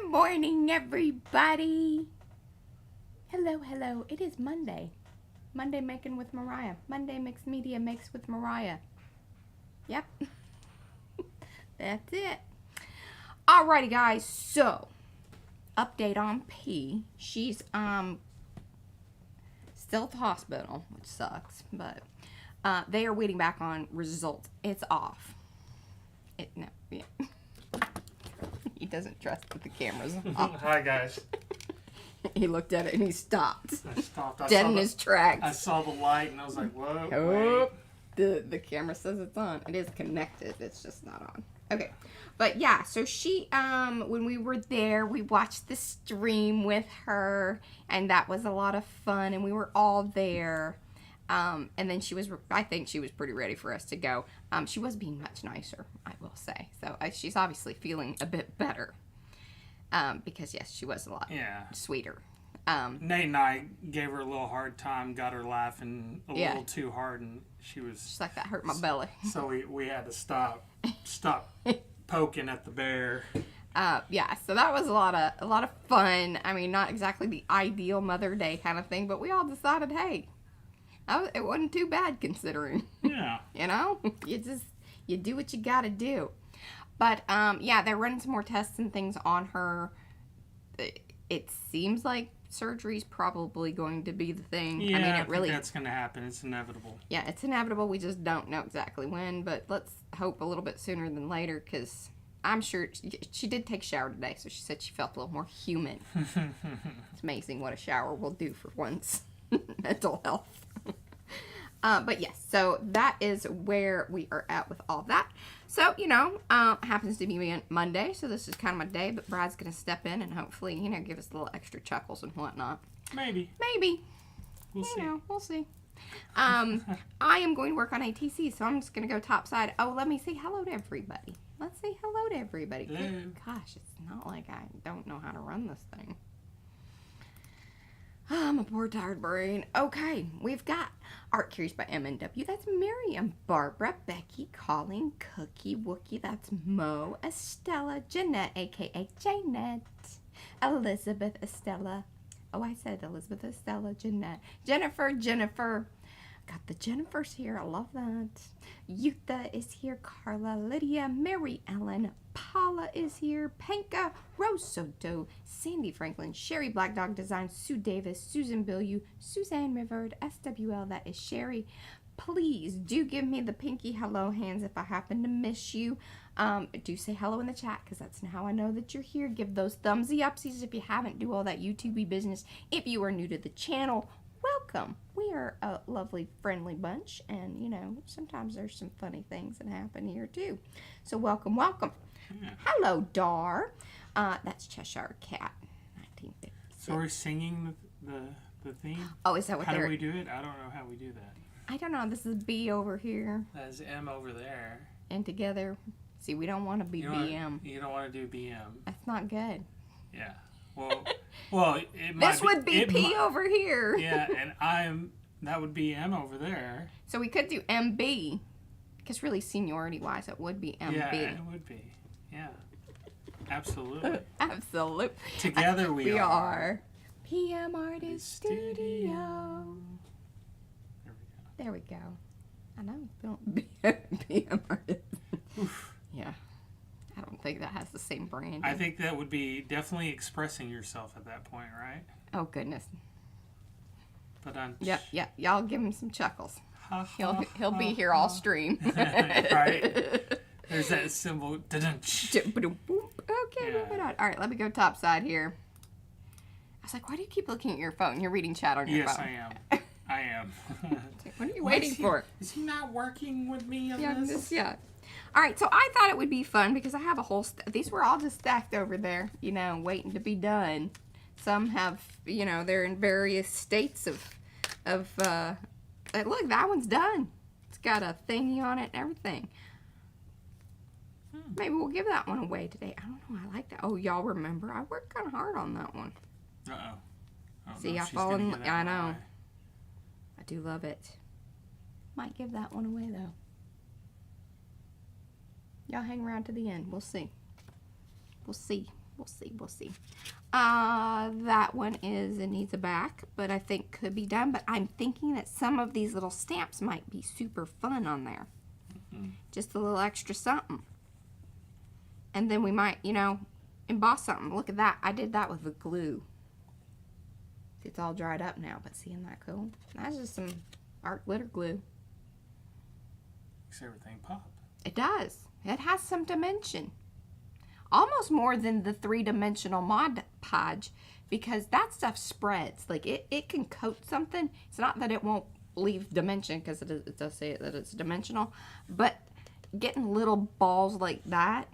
Good morning, everybody. Hello, hello. It is Monday. Monday making with Mariah. Monday Mixed Media makes with Mariah. Yep. That's it. Alrighty, guys. So, update on P. She's still at the hospital, which sucks, but they are waiting back on results. It's off. Yeah. He doesn't trust that the camera's off. Hi, guys. He looked at it and he stopped. I stopped. Dead in his tracks. I saw the light and I was like, whoa, Oh, the camera says it's on. It is connected. It's just not on. Okay. But yeah, so she, when we were there, we watched the stream with her, and that was a lot of fun, and we were all there. And then I think she was pretty ready for us to go. She was being much nicer, I will say. So she's obviously feeling a bit better. Because yes, she was a lot sweeter. Nate and I gave her a little hard time, got her laughing a little too hard, and she's like, that hurt my belly. So we had to stop poking at the bear. Yeah, so that was a lot of fun. I mean, not exactly the ideal Mother Day kind of thing, but we all decided, hey, it wasn't too bad considering. Yeah. You know, you do what you gotta do. But yeah, they're running some more tests and things on her. It seems like surgery's probably going to be the thing. Yeah, I mean, think that's going to happen. It's inevitable. Yeah, it's inevitable. We just don't know exactly when, but let's hope a little bit sooner than later, because I'm sure she did take a shower today, so she said she felt a little more human. It's amazing what a shower will do for one's mental health. But yes, so that is where we are at with all that. So, you know, happens to be Monday, so this is kind of my day, but Brad's going to step in and hopefully, you know, give us a little extra chuckles and whatnot. Maybe. We'll see. I am going to work on ATCs, so I'm just going to go topside. Oh, let me say hello to everybody. Let's say hello to everybody. Hello. Gosh, it's not like I don't know how to run this thing. I'm a poor tired brain. Okay, we've got Art Curious by MNW. That's Miriam, Barbara, Becky, Colleen, Cookie, Wookie. That's Mo, Estella, Jeanette, aka Janet, Elizabeth, Estella. Oh, I said Elizabeth, Estella, Jeanette, Jennifer. Got the Jennifers here. I love that. Yutha is here. Carla, Lydia, Mary Ellen, Paula is here. Panka, Rose Soto, Sandy Franklin, Sherry Black Dog Design, Sue Davis, Susan Billieu, Suzanne Riverd, SWL, that is Sherry. Please do give me the pinky hello hands if I happen to miss you. Do say hello in the chat, because that's how I know that you're here. Give those thumbsy upsies if you haven't. Do all that YouTube-y business. If you are new to the channel, welcome. We are a lovely, friendly bunch, and, you know, sometimes there's some funny things that happen here, too. So, welcome. Yeah. Hello, Dar. That's Cheshire Cat, 1956. So we're singing the theme? Oh, is that what How do we do it? I don't know how we do that. I don't know. This is B over here. That's M over there. And together. See, we don't want to be BM. You don't want to do BM. That's not good. Yeah. Well, it might this would be P over here. Yeah, and that would be M over there. So we could do MB, because really seniority-wise, it would be MB. Yeah, it would be. Yeah, absolutely. Absolutely. Together we are. PM Artist Studio. There we go. I know. PM Artist. Oof. Yeah. I don't think that has the same brand. I think that would be definitely expressing yourself at that point, right? Oh, goodness. But yeah. Y'all give him some chuckles. He'll be here all stream. Right. There's that symbol. Okay, moving on. All right, let me go topside here. I was like, why do you keep looking at your phone? You're reading chat on your phone. Yes, I am. What are you waiting for? Is he not working with me on this? Yeah. All right, so I thought it would be fun because I have a whole these were all just stacked over there, you know, waiting to be done. Some have, you know, they're in various states of look, that one's done. It's got a thingy on it and everything. Maybe we'll give that one away today. I don't know. I like that. Oh, y'all remember? I worked kind of hard on that one. See, I fall in. I know. I do love it. Might give that one away though. Y'all hang around to the end. We'll see. We'll see. We'll see. That one it needs a back, but I think could be done. But I'm thinking that some of these little stamps might be super fun on there. Just a little extra something. And then we might, you know, emboss something. Look at that. I did that with the glue. It's all dried up now, but see, isn't that cool? That's just some art glitter glue. Makes everything pop. It does. It has some dimension. Almost more than the 3-dimensional Mod Podge, because that stuff spreads. Like, it can coat something. It's not that it won't leave dimension, because it does say that it's dimensional, but getting little balls like that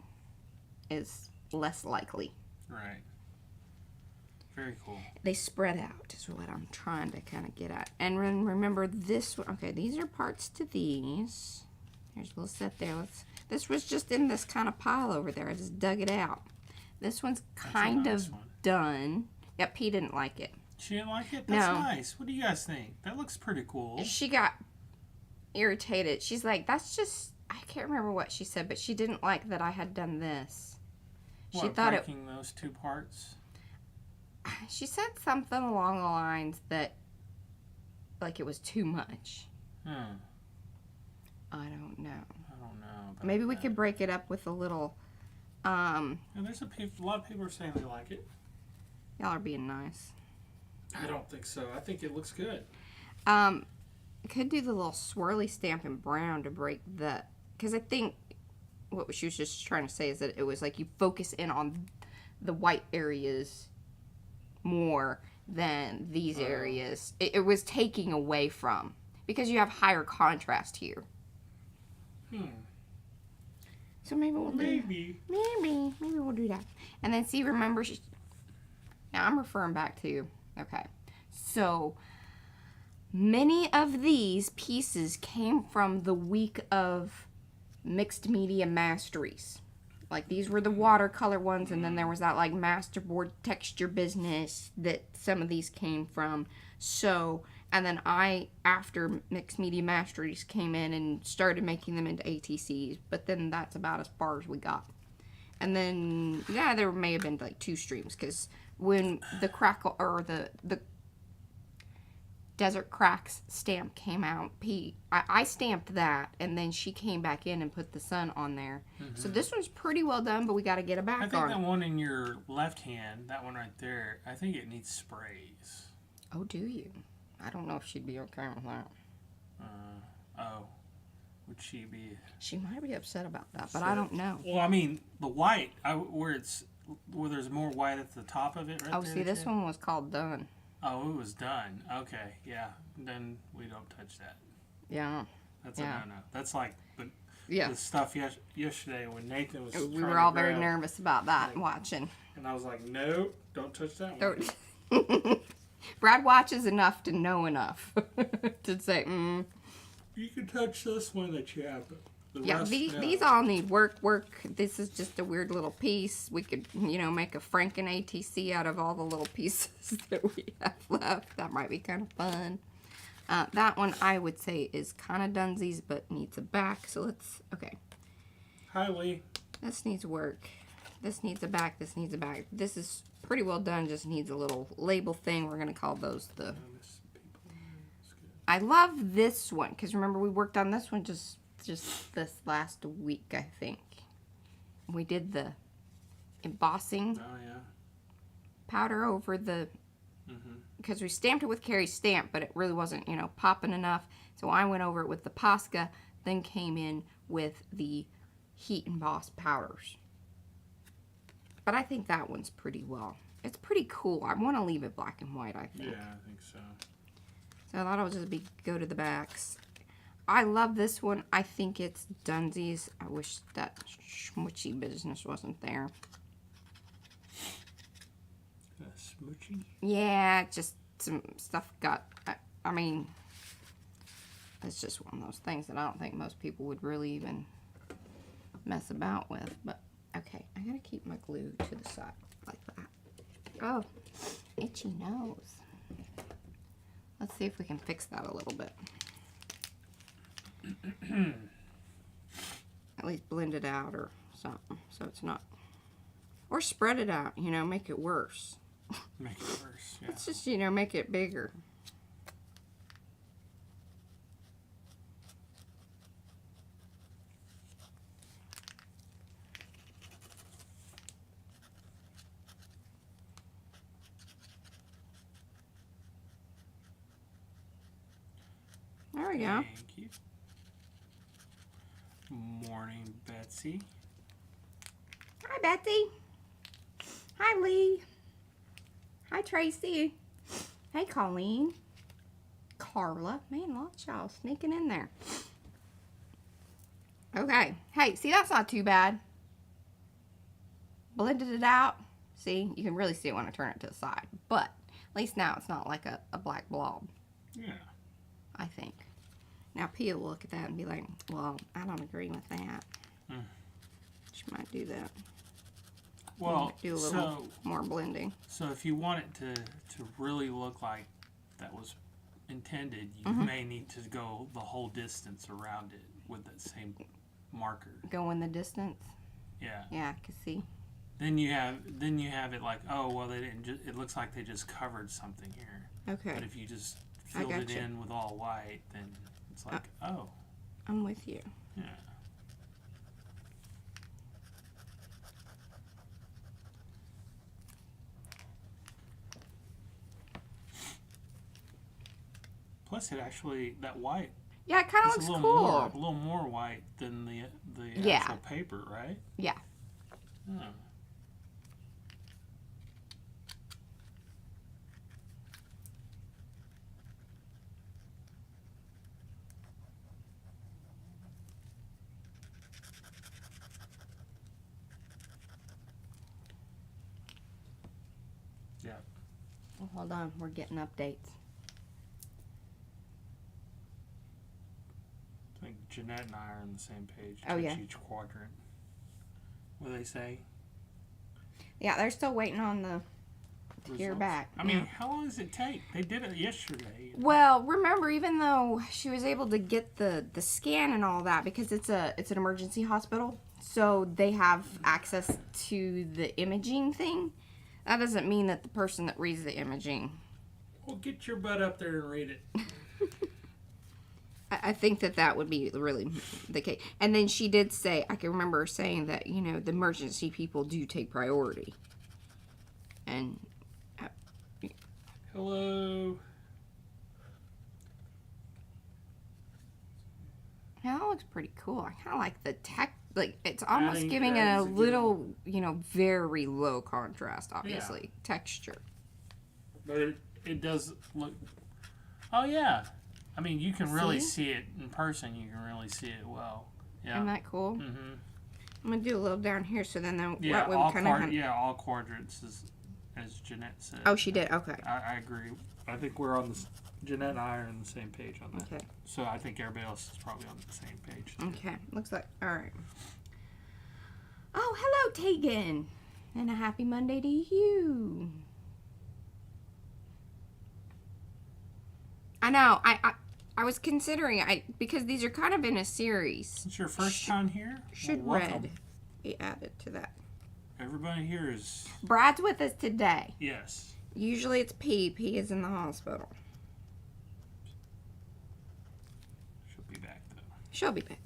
is less likely. Right. Very cool. They spread out is what I'm trying to kind of get at. And remember this one. Okay, these are parts to these. Here's a little set there. This was just in this kind of pile over there. I just dug it out. This one's kind of done. Yep, P didn't like it. She didn't like it? That's nice. What do you guys think? That looks pretty cool. She got irritated. She's like, that's just, I can't remember what she said, but she didn't like that I had done this. She thought breaking those two parts? She said something along the lines that, like, it was too much. I don't know. Maybe we could break it up with a little, and there's a lot of people are saying they like it. Y'all are being nice. I don't think so. I think it looks good. Could do the little swirly stamp in brown to break the, because I think what she was just trying to say is that it was like you focus in on the white areas more than these areas. It was taking away from, because you have higher contrast here. So maybe we'll maybe we'll do that. And then see, remember, now I'm referring back to you. Okay. So many of these pieces came from the week of mixed media masteries. Like, these were the watercolor ones, and then there was that, like, masterboard texture business that some of these came from. So, and then I, after Mixed Media Masteries, came in and started making them into ATCs, but then that's about as far as we got. And then, yeah, there may have been, like, 2 streams, because when the Crackle, or the Desert Cracks stamp came out, I stamped that, and then she came back in and put the sun on there. So this one's pretty well done, but we got to get it back on. I think that one in your left hand, that one right there, I think it needs sprays. Oh, do you? I don't know if she'd be okay with that. Would she be? She might be upset about that, but I don't know. Well, I mean, the white, where there's more white at the top of it right there. Oh, see, this one was called Done. Oh, it was done. Okay, yeah. Then we don't touch that. Yeah. That's a no-no. That's like the stuff yesterday when Nathan was we were all very nervous about that, watching. And I was like, no, don't touch that one. Brad watches enough to know enough to say, You can touch this one that you have. These all need work. This is just a weird little piece. We could, make a Franken ATC out of all the little pieces that we have left. That might be kind of fun. That one I would say is kind of dunsies, but needs a back. So okay. Hi, Lee. This needs work. This needs a back. This needs a back. This is pretty well done. Just needs a little label thing. We're going to call those the... I love this one, because remember we worked on this one just this last week, I think. We did the embossing powder over the, because we stamped it with Carrie's stamp, but it really wasn't, popping enough. So I went over it with the Posca, then came in with the heat emboss powders. But I think that one's pretty well. It's pretty cool. I want to leave it black and white, I think. Yeah, I think so. So I thought it would just go to the backs. I love this one. I think it's dunsies. I wish that smoochy business wasn't there. Smoochy? Yeah, just some stuff got... I mean, it's just one of those things that I don't think most people would really even mess about with. But, okay, I gotta keep my glue to the side like that. Oh, itchy nose. Let's see if we can fix that a little bit. At least blend it out or something, so it's not Or spread it out, you know, make it worse. Make it worse, yeah. Let's just, you know, make it bigger. There we go. Thank you. Morning, Betsy. Hi, Betsy. Hi, Lee. Hi, Tracy. Hey, Colleen. Carla. Man, lots of y'all sneaking in there. Okay. Hey, see, that's not too bad. Blended it out. See, you can really see it when I turn it to the side. But at least now it's not like a black blob. Yeah. I think. Now Pia will look at that and be like, well, I don't agree with that. She might do that. Well, do a little more blending. So if you want it to really look like that was intended, you may need to go the whole distance around it with that same marker. Go in the distance? Yeah. Yeah, I can see. Then you have it like, oh, well, they didn't it looks like they just covered something here. Okay. But if you just filled it in with all white, then it's like, oh. I'm with you. Yeah. Plus, it actually, that white. Yeah, it kind of looks cool. A little more white than the actual paper, right? Yeah. Oh. Yeah. Well, hold on, we're getting updates. I think Jeanette and I are on the same page. Oh, yeah. Each quadrant. What do they say? Yeah, they're still waiting on the hear back. I mean, how long does it take? They did it yesterday. Well, remember, even though she was able to get the scan and all that, because it's an emergency hospital, so they have access to the imaging thing. That doesn't mean that the person that reads the imaging. Well, get your butt up there and read it. I think that would be really the case. And then she did say, I can remember her saying that, you know, the emergency people do take priority. And hello. yeah, that looks pretty cool. I kind of like the tech. Like, it's almost giving it a little, you know, very low contrast, obviously, texture. But it does look. Oh yeah, I mean, you can really see it in person. You can really see it well. Yeah. Isn't that cool? Mm-hmm. I'm gonna do a little down here, so then yeah, that way we kind of all quadrants, as Jeanette said. Oh, she did. Okay. I agree. I think we're on the. Jeanette and I are on the same page on that. Okay. So I think everybody else is probably on the same page. Okay. Looks like. All right. Oh, hello, Tegan. And a happy Monday to you. I know. I was considering because these are kind of in a series. It's your first time here? Should red be added to that? Everybody here is. Brad's with us today. Yes. Usually it's P. P is in the hospital. She'll be back though. She'll be back.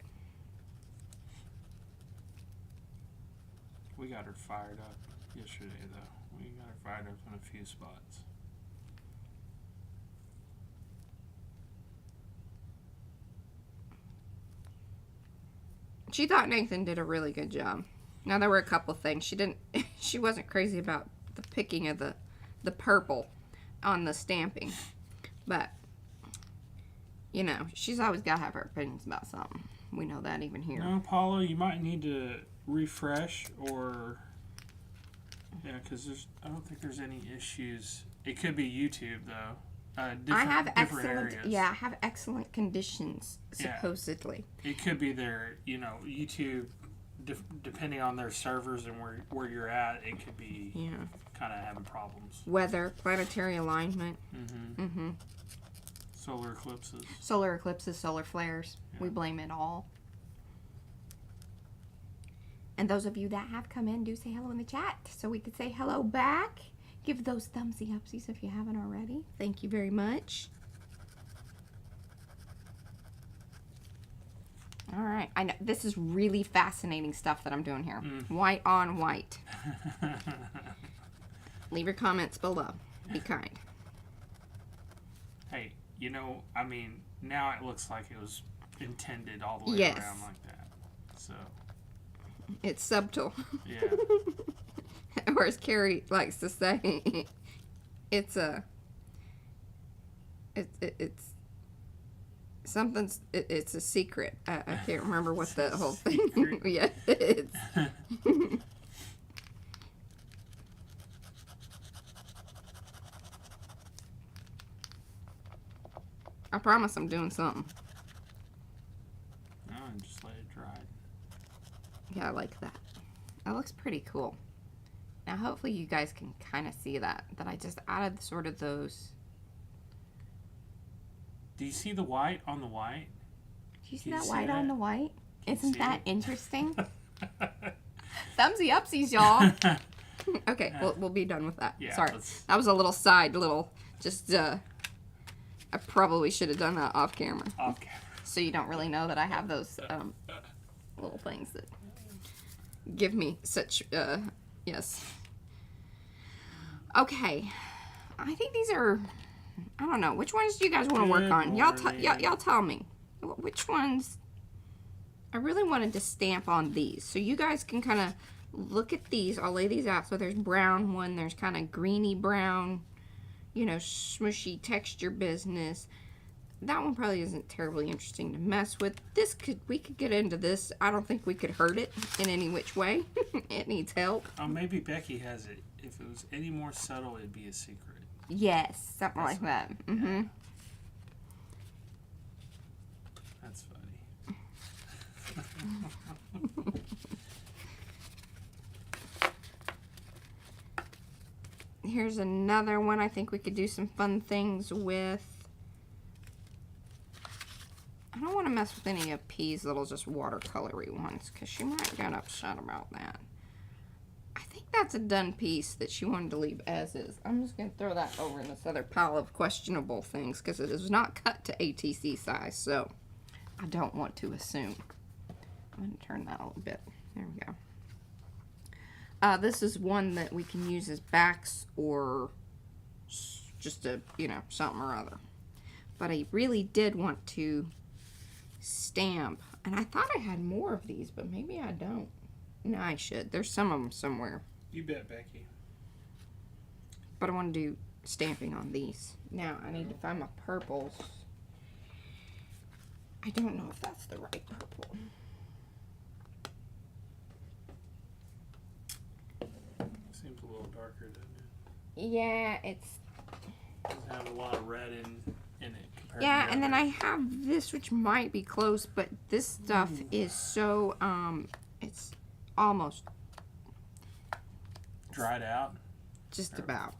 We got her fired up yesterday though. We got her fired up in a few spots. She thought Nathan did a really good job. Now there were a couple things she wasn't crazy about the picking of the purple on the stamping, but you know, she's always got to have her opinions about something. We know that even here. No, Paula, you might need to refresh or because I don't think there's any issues. It could be YouTube though. I have excellent, I have excellent conditions supposedly. Yeah. It could be their, you know, YouTube, depending on their servers and where you're at, it could be kind of having problems. Weather, planetary alignment. Solar eclipses. Solar eclipses, solar flares. Yeah. We blame it all. And those of you that have come in, do say hello in the chat so we could say hello back. Give those thumbsy upsies if you haven't already. Thank you very much. All right. I know this is really fascinating stuff that I'm doing here. White on white. Leave your comments below. Be kind. Hey, you know, I mean, now it looks like it was intended all the way Yes. around like that. So, It's subtle. yeah. Or as Carrie likes to say, it's a... It's something's... It's a secret. I can't remember what the whole thing... Yeah, it's... I promise I'm doing something. No, and just let it dry. Yeah, I like that. That looks pretty cool. Now, hopefully you guys can kind of see that I just added sort of those... Do you see the white on the white? Do you see Can you that see white on that? the white? Can you Isn't see that it? interesting? Thumbsy upsies, y'all. Okay, we'll be done with that. Yeah, Sorry. let's- That was a little side, just, I probably should have done that off camera. Off camera. So you don't really know that I have those, little things that give me such, yes. Okay. I think these are, I don't know. Which ones do you guys want to work Good on? Y'all morning. tell me. Which ones? I really wanted to stamp on these. So you guys can kind of look at these. I'll lay these out. So there's brown one. There's kind of greeny brown, you know, smushy texture business. That one probably isn't terribly interesting to mess with. We could get into this. I don't think we could hurt it in any which way. It needs help. Oh, maybe Becky has it. If it was any more subtle, it'd be a secret. Yes, something like that. Mm-hmm. That's funny. Here's another one I think we could do some fun things with. I don't want to mess with any of P's little just watercolory ones because she might get upset about that. I think that's a done piece that she wanted to leave as is. I'm just going to throw that over in this other pile of questionable things because it is not cut to ATC size, so I don't want to assume. I'm going to turn that a little bit. There we go. This is one that we can use as backs or just a, you know, something or other. But I really did want to stamp. And I thought I had more of these, but maybe I don't. No, I should. There's some of them somewhere. You bet, Becky. But I want to do stamping on these. Now, I need to find my purples. I don't know if that's the right purple. Seems a little darker, doesn't it? Yeah, it's... Doesn't have a lot of red in it compared Yeah, to and then I have this, which might be close, but this stuff is so, it's almost dried out. just about.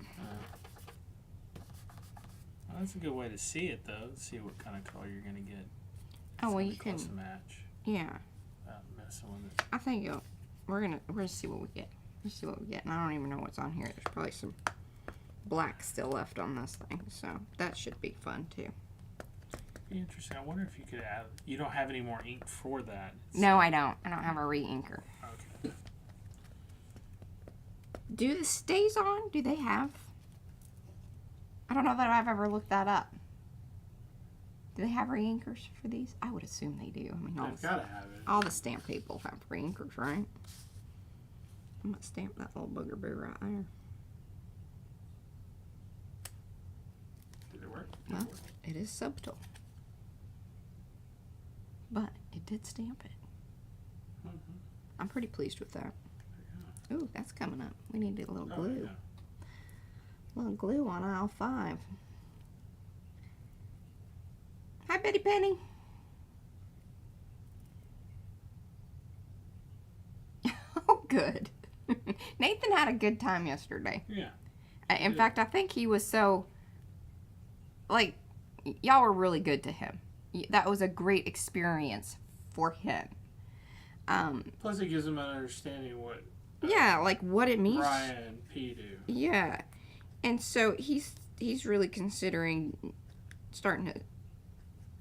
Well, that's a good way to see it, though. See what kind of color you're gonna get. Oh, well, It's you can, close to match. yeah. Without messing with it. I think we're gonna see what we get. Let's see what we get. And I don't even know what's on here. There's probably some black still left on this thing, so that should be fun too. Be interesting. I wonder if you could add. You don't have any more ink for that. No, I don't. I don't have a re-inker. Okay. Do the stays on? Do they have? I don't know that I've ever looked that up. Do they have re-inkers for these? I would assume they do. I mean, They've got to have it. all the stamp people have re-inkers, right? I'm gonna stamp that little booger-boo right there. Did it work? Well, it is subtle. But it did stamp it. Mm-hmm. I'm pretty pleased with that. Ooh, that's coming up. We need a little glue. Yeah. A little glue on aisle 5. Hi, Betty Penny. Oh, good. Nathan had a good time yesterday. Yeah. In fact, I think he was so, like, y'all were really good to him. That was a great experience for him. Plus, it gives them an understanding of what. Yeah, like what it means. Brian and P do. Yeah, and so he's really considering starting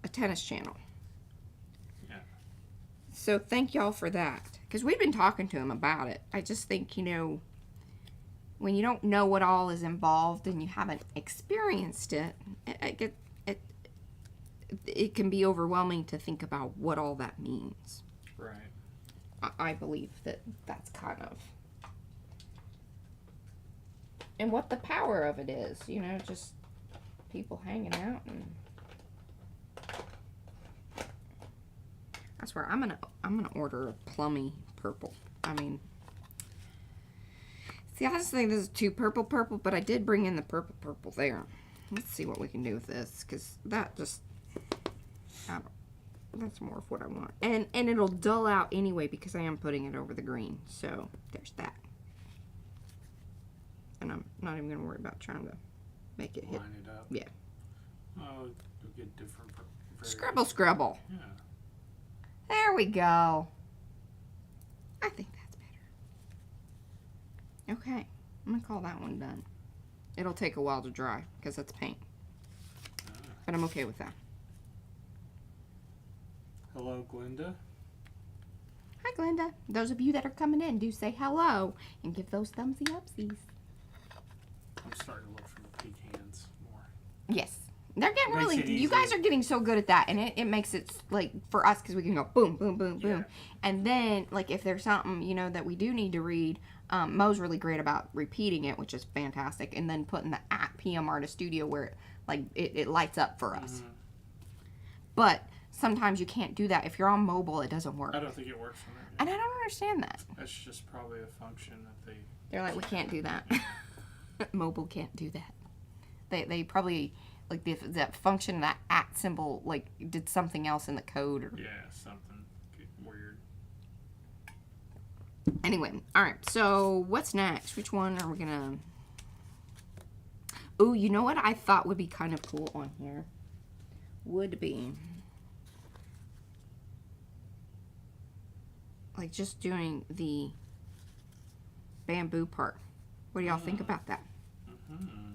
a tennis channel. Yeah. So thank y'all for that, because we've been talking to him about it. I just think, you know, when you don't know what all is involved and you haven't experienced it, it can be overwhelming to think about what all that means. Right. I believe that's kind of, and what the power of it is, you know, just people hanging out. And I swear, I'm gonna order a plummy purple. I mean, see, I just think this is too purple, but I did bring in the purple there. Let's see what we can do with this, because that just, that's more of what I want. And it'll dull out anyway because I am putting it over the green. So there's that. And I'm not even going to worry about trying to make it hit. Line it up. Yeah. Oh, you'll get different. Scrabble. Yeah. There we go. I think that's better. Okay. I'm going to call that one done. It'll take a while to dry because that's paint. But I'm okay with that. Hello, Glenda. Hi, Glenda. Those of you that are coming in, do say hello and give those thumbsy upsies. I'm starting to look for the pecans more. Yes. They're getting Makes really, it you easy. guys are getting so good at that, and it makes it, like, for us, because we can go boom, boom, boom, boom. Yeah. And then, like, if there's something, you know, that we do need to read, Mo's really great about repeating it, which is fantastic, and then putting the at PM Artist Studio where, it lights up for us. Mm-hmm. But sometimes you can't do that. If you're on mobile, it doesn't work. I don't think it works for me. And I don't understand that. That's just probably a function that they... They're like, we can't do that. Mobile can't do that. They probably, like, that function, that at symbol, like, did something else in the code. Or... Yeah, something weird. Anyway, alright, so what's next? Which one are we gonna... Ooh, you know what I thought would be kind of cool on here? Would be... like, just doing the bamboo part. What do y'all think about that? Mm-hmm.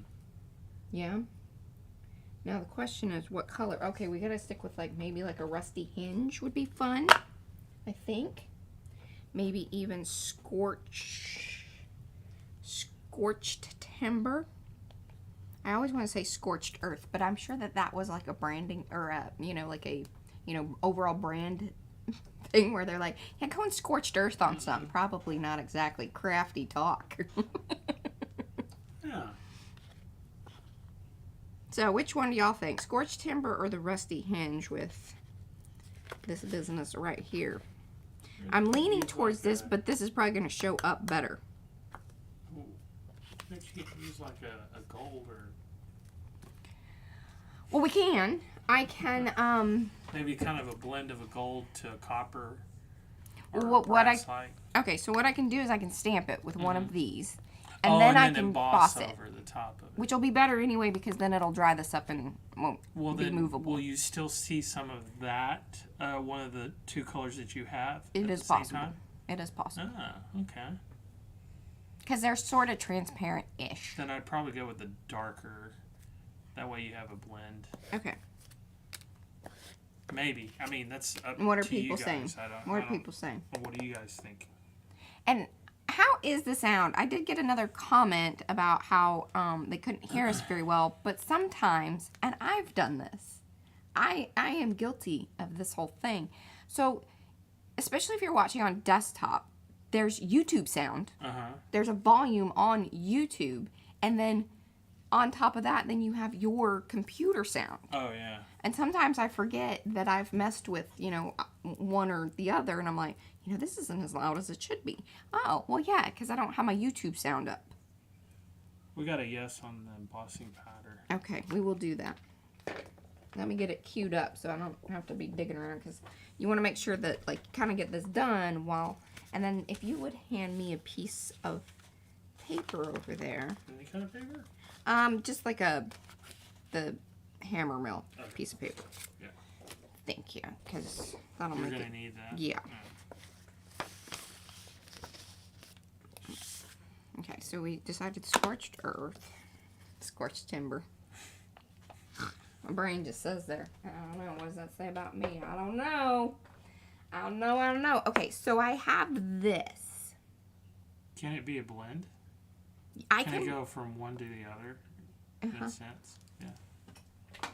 Yeah? Now the question is, what color? Okay, we gotta stick with, like, maybe like a rusty hinge would be fun, I think. Maybe even scorched timber. I always want to say scorched earth, but I'm sure that was like a branding, or a, you know, like a, you know, overall brand thing where they're like, yeah, go and scorched earth on something. Probably not exactly crafty talk. Yeah. So which one do y'all think? Scorched timber or the rusty hinge with this business right here? I'm leaning towards this, but this is probably going to show up better. Ooh. Maybe you could use like a gold or... Well, we can. I can, Maybe kind of a blend of a gold to a copper or what I... brass-like. Okay, so what I can do is I can stamp it with one of these. And Oh, then and I then can emboss emboss it. over the top of it. Which will be better anyway, because then it'll dry this up and won't be then, movable. will you still see some of that, one of the two colors that you have It at is the same possible. time? It is possible. Ah, okay. Because they're sort of transparent-ish. Then I'd probably go with the darker. That way you have a blend. Okay. Maybe. I mean, that's up What are to you people guys. saying? What are people saying? Well, what do you guys think? And how is the sound? I did get another comment about how they couldn't hear us very well, but sometimes, and I've done this, I am guilty of this whole thing. So, especially if you're watching on desktop, there's YouTube sound. There's a volume on YouTube, and then on top of that, then you have your computer sound. Oh, yeah. And sometimes I forget that I've messed with, you know, one or the other, and I'm like, you know, this isn't as loud as it should be. Oh, well, yeah, because I don't have my YouTube sound up. We got a yes on the embossing powder. Okay, we will do that. Let me get it queued up so I don't have to be digging around, because you want to make sure that, like, kind of get this done while... And then if you would hand me a piece of paper over there. Any kind of paper? Just like the hammer mill piece of paper. Yeah. Thank you, because that'll You're make going it... to need that. Yeah. Okay, so we decided scorched earth, scorched timber. My brain just says there. I don't know. What does that say about me? I don't know. I don't know. Okay, so I have this. Can it be a blend? Can it go from one to the other in a sense? Yeah.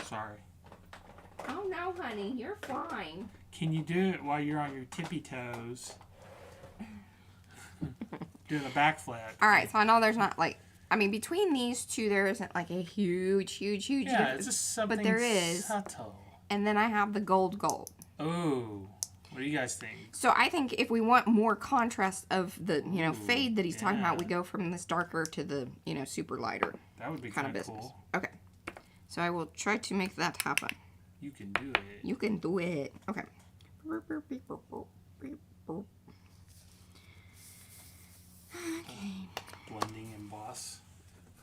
Sorry. Oh, no, honey. You're fine. Can you do it while you're on your tippy toes? Doing a backflip. All right, so I know there's not like, I mean, between these two, there isn't like a huge Yeah, difference. it's just something but there is. subtle. And then I have the gold. Oh, what do you guys think? So I think if we want more contrast of the, fade that he's talking about, we go from this darker to the, super lighter. That would be kind of business. Cool. Okay. So I will try to make that happen. You can do it. You can do it. Okay. Okay. Blending emboss.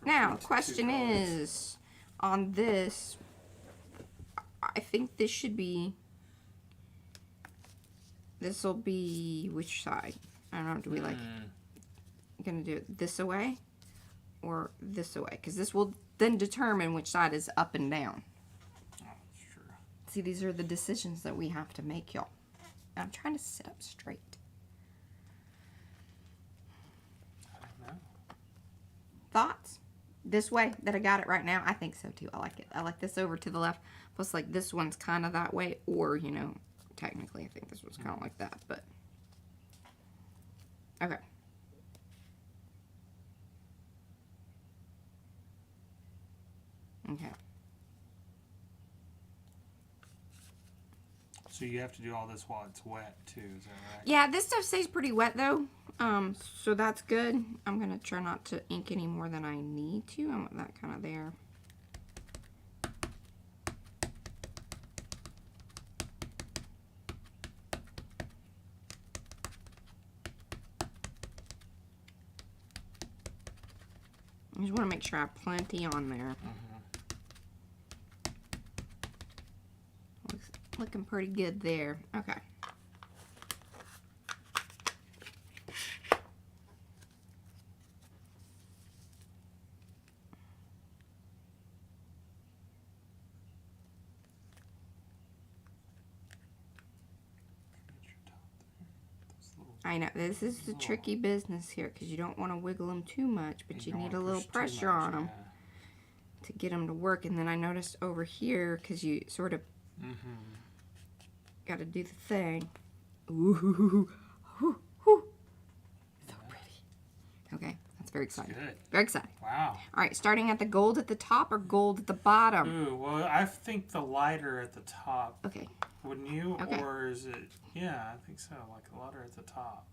Now, question is, on this, I think this should be, this will be, which side? I don't know, do we like, gonna do it this away or this away? Because this will then determine which side is up and down. Oh, that's true. See, these are the decisions that we have to make, y'all. I'm trying to sit up straight. I don't know. Thoughts? This way that I got it right now? I think so too. I like it. I like this over to the left. Plus, like, this one's kind of that way. Or, technically, I think this one's kind of like that. But, okay. Okay. So you have to do all this while it's wet too, is that right? Yeah, this stuff stays pretty wet though. So that's good. I'm gonna try not to ink any more than I need to. I want that kind of there. I just want to make sure I have plenty on there. Looking pretty good there. Okay. I know, this is the tricky business here because you don't want to wiggle them too much, but you need a little pressure on them to get them to work. And then I noticed over here, because you sort of got to do the thing. Ooh, so pretty. Okay, that's very exciting. Good. Very exciting. Wow. All right, starting at the gold at the top or gold at the bottom? Ooh, well, I think the lighter at the top. Okay. Wouldn't you? Okay. Or is it? Yeah, I think so. Like a lighter at the top.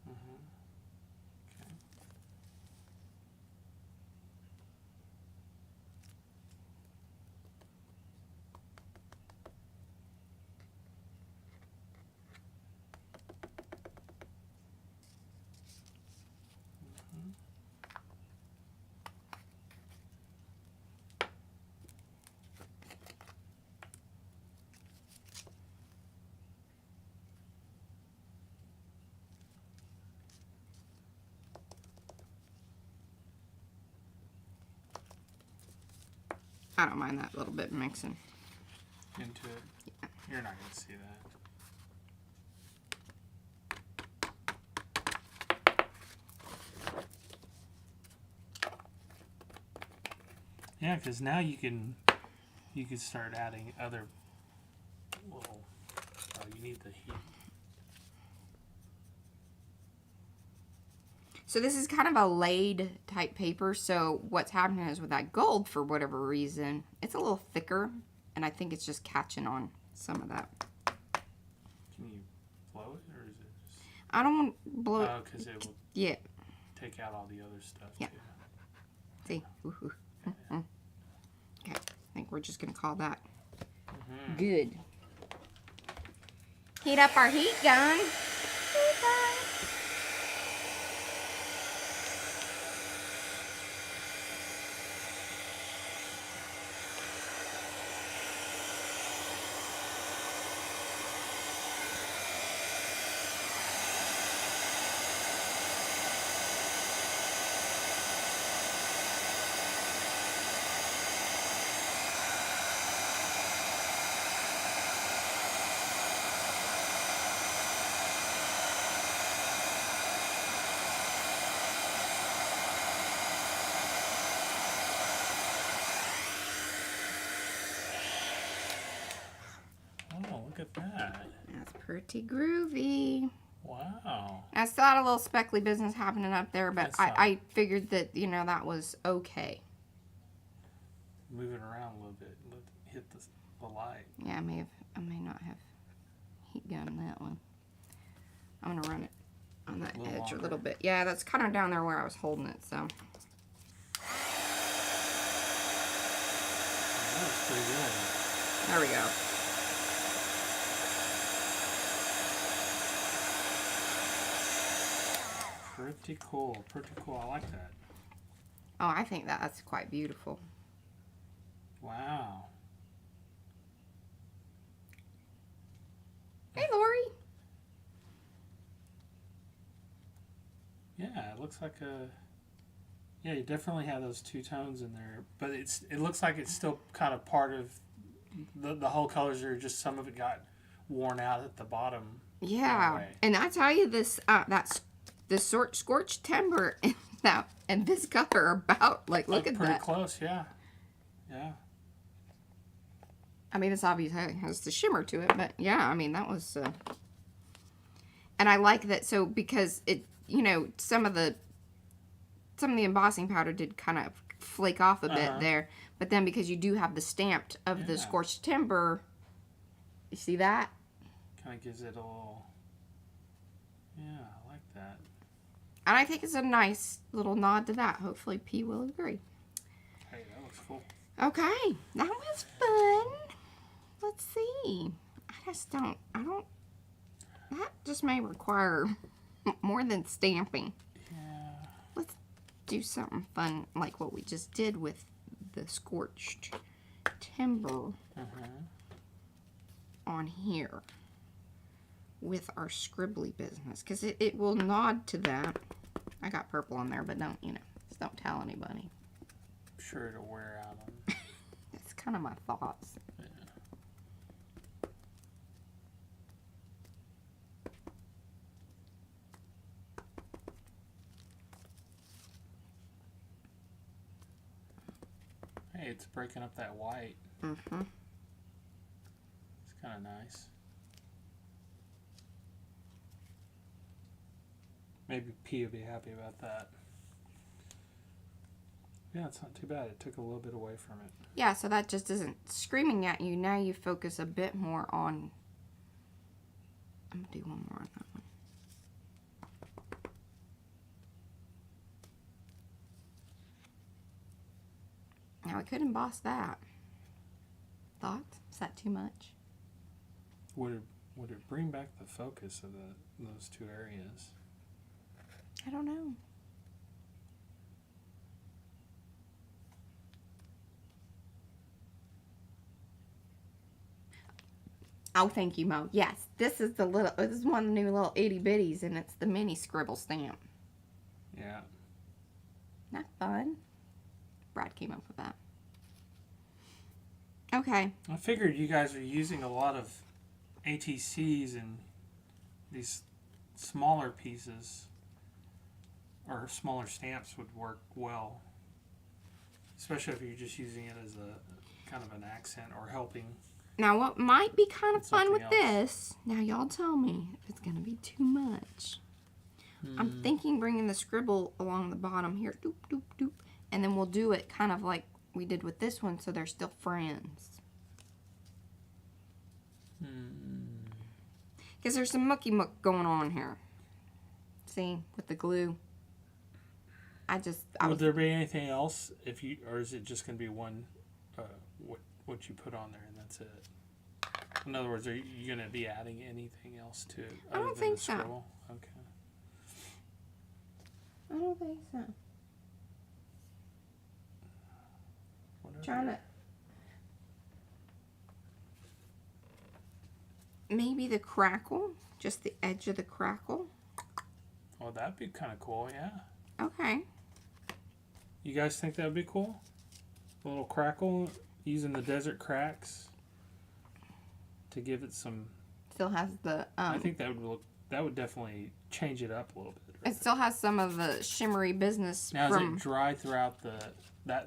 Okay. I don't mind that little bit mixing. Into it. Yeah. You're not going to see that. Yeah, because now you can start adding other little. Oh, you need the heat. So this is kind of a laid type paper, so what's happening is with that gold, for whatever reason, it's a little thicker, and I think it's just catching on some of that. Can you blow it, or is it just... I don't want to blow it. Oh, because it will take out all the other stuff, yeah. too. See? Woohoo. Yeah. Okay, I think we're just going to call that good. Heat up our heat gun. Heat gun. that. That's pretty groovy. Wow. I still had a little speckly business happening up there, but That's I figured that, you know, that was okay. Moving around a little bit. Hit the light. Yeah, I may not have heat gun that one. I'm going to run it on that edge a little bit. Yeah, that's kind of down there where I was holding it, so. That was pretty good. There we go. Pretty cool. Pretty cool. I like that. Oh, I think that's quite beautiful. Wow. Hey, Lori. Yeah, it looks like a... Yeah, you definitely have those two tones in there. But it looks like it's still kind of part of... The whole colors are just... Some of it got worn out at the bottom. Yeah. And I tell you, this scorched timber and this color are about... Like, look at that. Pretty close, yeah. Yeah. I mean, it's obvious it has the shimmer to it, but yeah, I mean, that was... And I like that, so because it... You know, some of the embossing powder did kind of flake off a bit there. But then because you do have the stamped of the scorched timber, you see that? Kind of gives it a little... Yeah, I like that. And I think it's a nice little nod to that. Hopefully P will agree. Hey, that looks cool. Okay, that was fun. Let's see. That just may require... more than stamping. Yeah. Let's do something fun like what we just did with the scorched timber on here with our scribbly business, because it will nod to that. I got purple on there, but just don't tell anybody. I'm sure it'll wear out on them. That's kind of my thoughts. Yeah. Hey, it's breaking up that white. Mm-hmm. It's kind of nice. Maybe P will be happy about that. Yeah, it's not too bad. It took a little bit away from it. Yeah, so that just isn't screaming at you. Now you focus a bit more on... I'm going to do one more on that one. Now, I could emboss that. Thoughts? Is that too much? Would it bring back the focus of those two areas? I don't know. Oh, thank you, Mo. Yes, this is one of the new little itty bitties, and it's the mini scribble stamp. Yeah. Not fun. Brad came up with that. Okay. I figured you guys are using a lot of ATCs and these smaller pieces or smaller stamps would work well. Especially if you're just using it as a kind of an accent or helping. Now, what might be kind of fun with Something this, now y'all tell me if it's going to be too much. I'm thinking bringing the scribble along the bottom here, doop, doop, doop, and then we'll do it kind of like we did with this one, so they're still friends. Because there's some mucky muck going on here. See, with the glue. Would there be anything else or is it just going to be one, what you put on there and that's it? In other words, are you going to be adding anything else to it? I don't think so. Okay. I don't think so. Trying to... Maybe the crackle, just the edge of the crackle. Oh, that'd be kind of cool, yeah. Okay. You guys think that would be cool? A little crackle, using the desert cracks to give it some... Still has the... I think that would definitely change it up a little bit. Right? It still has some of the shimmery business now, is it dry throughout the...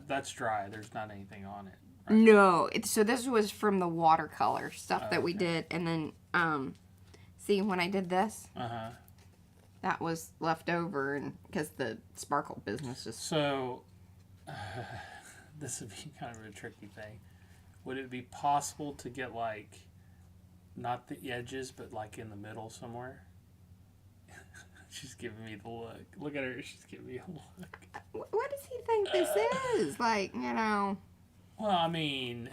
That's dry. There's not anything on it. Right? No. So this was from the watercolor stuff that we did. And then See, when I did this, Uh-huh. that was left over, and because the sparkle business is... So, this would be kind of a tricky thing. Would it be possible to get, like, not the edges, but, like, in the middle somewhere? She's giving me the look. Look at her. She's giving me a look. What does he think this is? Like, you know... Well, I mean...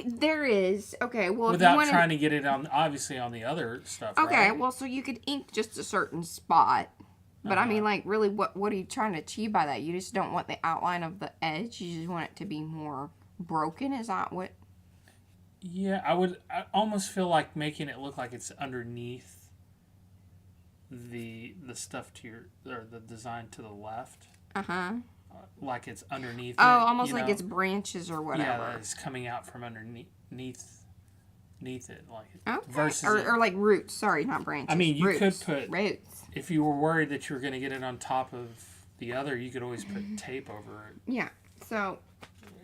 There is. Okay, well, without if you wanna... trying to get it on, obviously, on the other stuff, Okay, right? well, so you could ink just a certain spot. But, I mean, like, really, what are you trying to achieve by that? You just don't want the outline of the edge. You just want it to be more broken. Is that what... Yeah, I almost feel like making it look like it's underneath the stuff to your, or the design to the left. Uh-huh. Like it's underneath Oh, it, almost like it's branches or whatever. Yeah, that it's coming out from underneath it. Like Okay. versus Or like roots. Sorry, not branches. I mean, you roots. could put... Roots. If you were worried that you were going to get it on top of the other, you could always put tape over it. Yeah, so...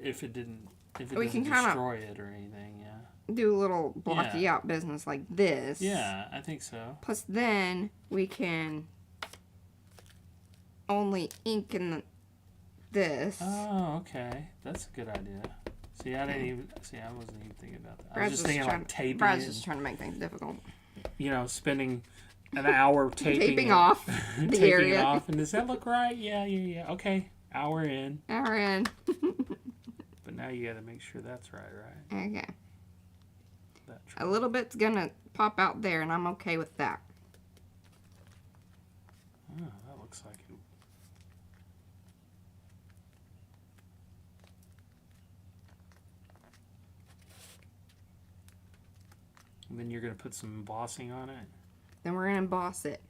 If it doesn't we can destroy it or anything, yeah. do a little blocky out business like this. Yeah, I think so. Plus then we can only ink in this. Oh, okay. That's a good idea. See, I wasn't even thinking about that. I was Brad's just thinking like taping. Brad's just trying to make things difficult. You know, spending an hour taping off the taping area. it off. And does that look right? Yeah. Okay, hour in. Hour in. But now you got to make sure that's right. Okay. That's A little bit's gonna pop out there, and I'm okay with that. Oh, that looks like it. And then you're going to put some embossing on it. Then we're gonna emboss it.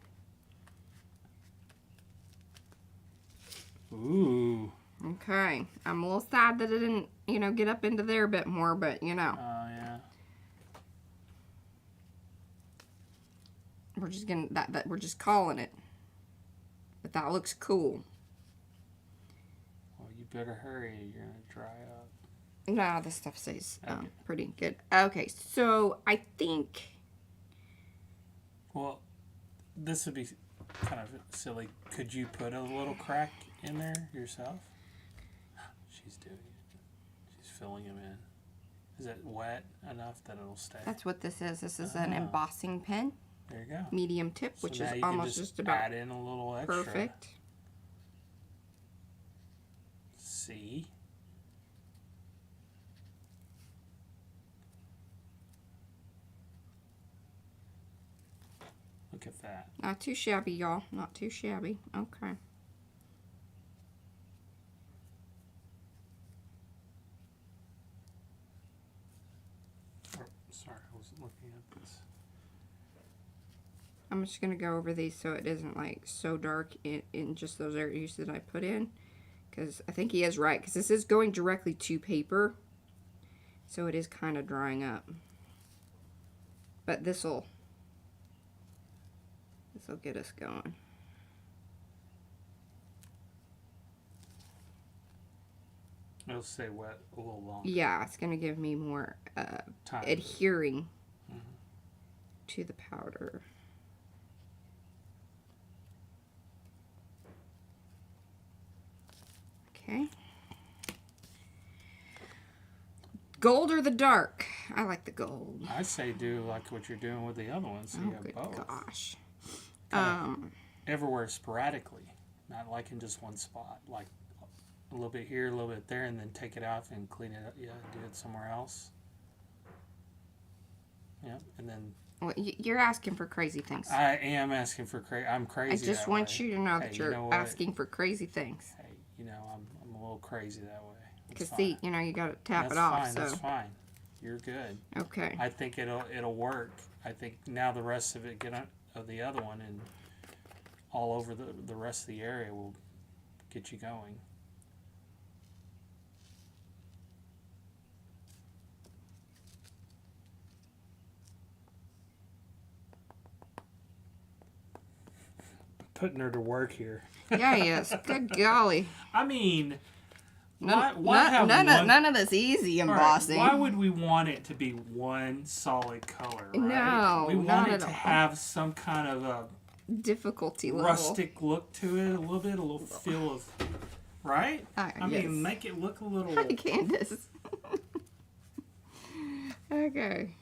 Ooh. Okay. I'm a little sad that it didn't, get up into there a bit more, but Oh, yeah. we're just gonna we're just calling it. But that looks cool. Well, you better hurry. You're going to dry up. No, this stuff stays Okay. pretty good. Okay, so I think... Well, this would be kind of silly. Could you put a little crack in there yourself? She's doing it. She's filling them in. Is it wet enough that it'll stay? That's what this is. This is an embossing pen. There you go. Medium tip, So which now is you can almost just about add in a little extra. perfect. See? Look at that. Not too shabby, y'all. Not too shabby. Okay. Oh, sorry, I wasn't looking at this. I'm just going to go over these so it isn't like so dark in just those areas that I put in. Because I think he is right. Because this is going directly to paper. So it is kind of drying up. But this'll get us going. It'll stay wet a little longer. Yeah, it's going to give me more Time. adhering to the powder. Okay. Gold or the dark? I like the gold. I say do like what you're doing with the other ones. So you Oh, good have both. gosh. Everywhere sporadically, not like in just one spot. Like a little bit here, a little bit there, and then take it out and clean it up. Yeah, do it somewhere else. Yeah, and then Well, you're asking for crazy things. I am asking for I'm I crazy. just that want way. you to know Hey, that you you're know what? asking for crazy things. Hey, I'm a little crazy that way. It's Because fine. see, you got to tap That's it off. fine. So That's fine. You're good. okay. I think it'll work. I think now the rest of it get on of the other one and all over the rest of the area will get you going. Putting her to work here. Yeah, he is. Good golly. I mean, None of this easy embossing. Why would we want it to be one solid color, right? No, we want it to have some kind of a difficulty level. Rustic look to it, a little feel of, right? I mean, make it look a little... Hi, Candace. Okay.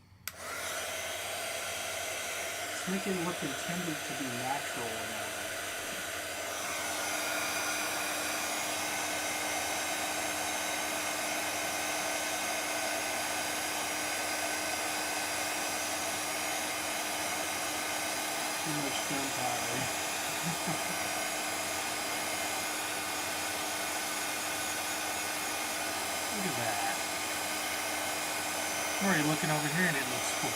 Let's make it look intended to be natural in a way. Too much gunpowder. Look at that. I'm already looking over here and it looks cool.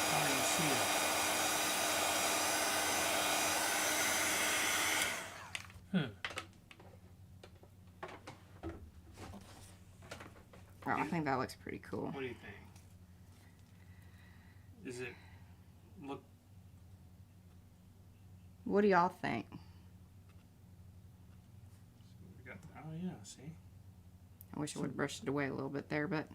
I don't even see it. Oh, I think that looks pretty cool. What do you think? Is it look? What do y'all think? Oh yeah, see? I wish I would have brushed it away a little bit there, but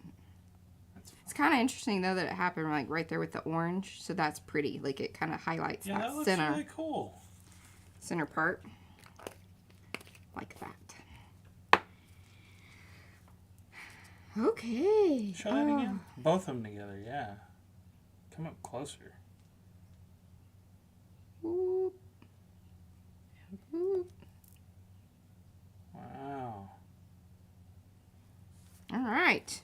That's fine. it's kind of interesting though that it happened like right there with the orange, so that's pretty. Like it kind of highlights that looks center really cool. Center part, like that. Okay. Show that again. Both of them together, yeah. Come up closer. Whoop. Whoop. Wow. All right.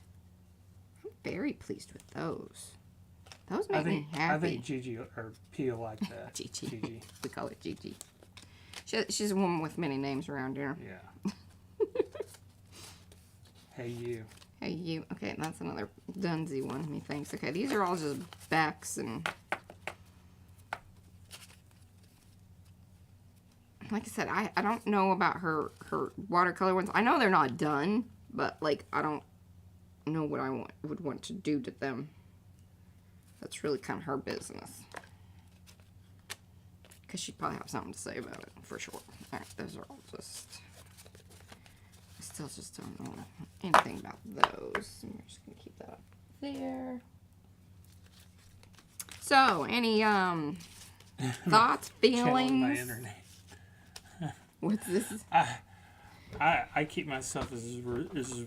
I'm very pleased with those. Those make me happy. I think Gigi or Pia like that. Gigi. We call it Gigi. She's a woman with many names around here. Yeah. Hey you. Hey you. Okay, that's another Dunsey one, methinks. Okay, these are all just backs and... Like I said, I don't know about her watercolor ones. I know they're not done, but like I don't know what I would want to do to them. That's really kind of her business. Because she'd probably have something to say about it, for sure. Alright, those are all just... I still just don't know anything about those. I'm just going to keep that up there. So, any thoughts, feelings? My internet. What's this? I keep myself as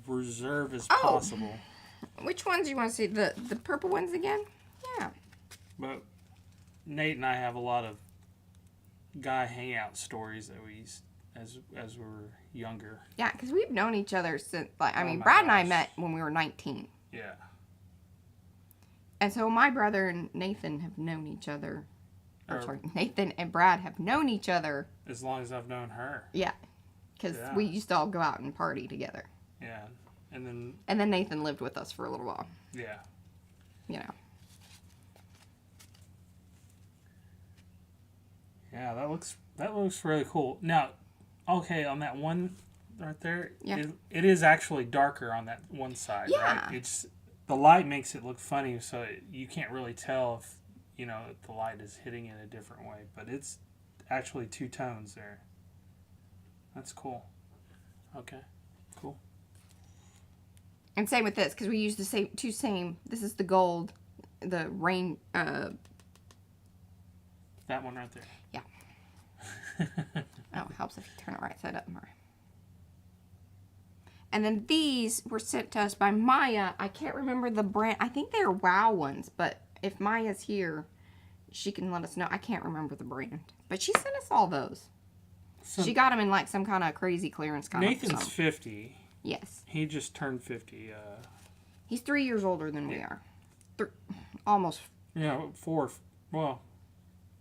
reserved as possible. Which ones do you want to see? The purple ones again? Yeah. But Nate and I have a lot of guy hangout stories that we used as we were younger. Yeah, because we've known each other since, like, I mean, my Brad and I gosh. met when we were 19. Yeah. And so my brother and Nathan have known each other. Or- Sorry, Nathan and Brad have known each other. As long as I've known her. Yeah. Because Yeah. we used to all go out and party together. Yeah. And then, And then Nathan lived with us for a little while. yeah. You know. Yeah, that looks really cool. Now, okay, on that one right there, Yeah. it is actually darker on that one side, Yeah. right? It's the light makes it look funny, so you can't really tell if, you know, if the light is hitting it a different way, but it's actually two tones there. That's cool. Okay, cool. And same with this, because we use the same, this is the gold, the rain, That one right there. Yeah. Oh, it helps if you turn it right side up more. And then these were sent to us by Maya. I can't remember the brand. I think they're Wow ones, but if Maya's here, she can let us know. I can't remember the brand. But she sent us all those. She got them in like some kind of crazy clearance kind Nathan's of 50. Yes. He just turned 50. He's 3 years older than we are. Almost. Yeah, 4, well,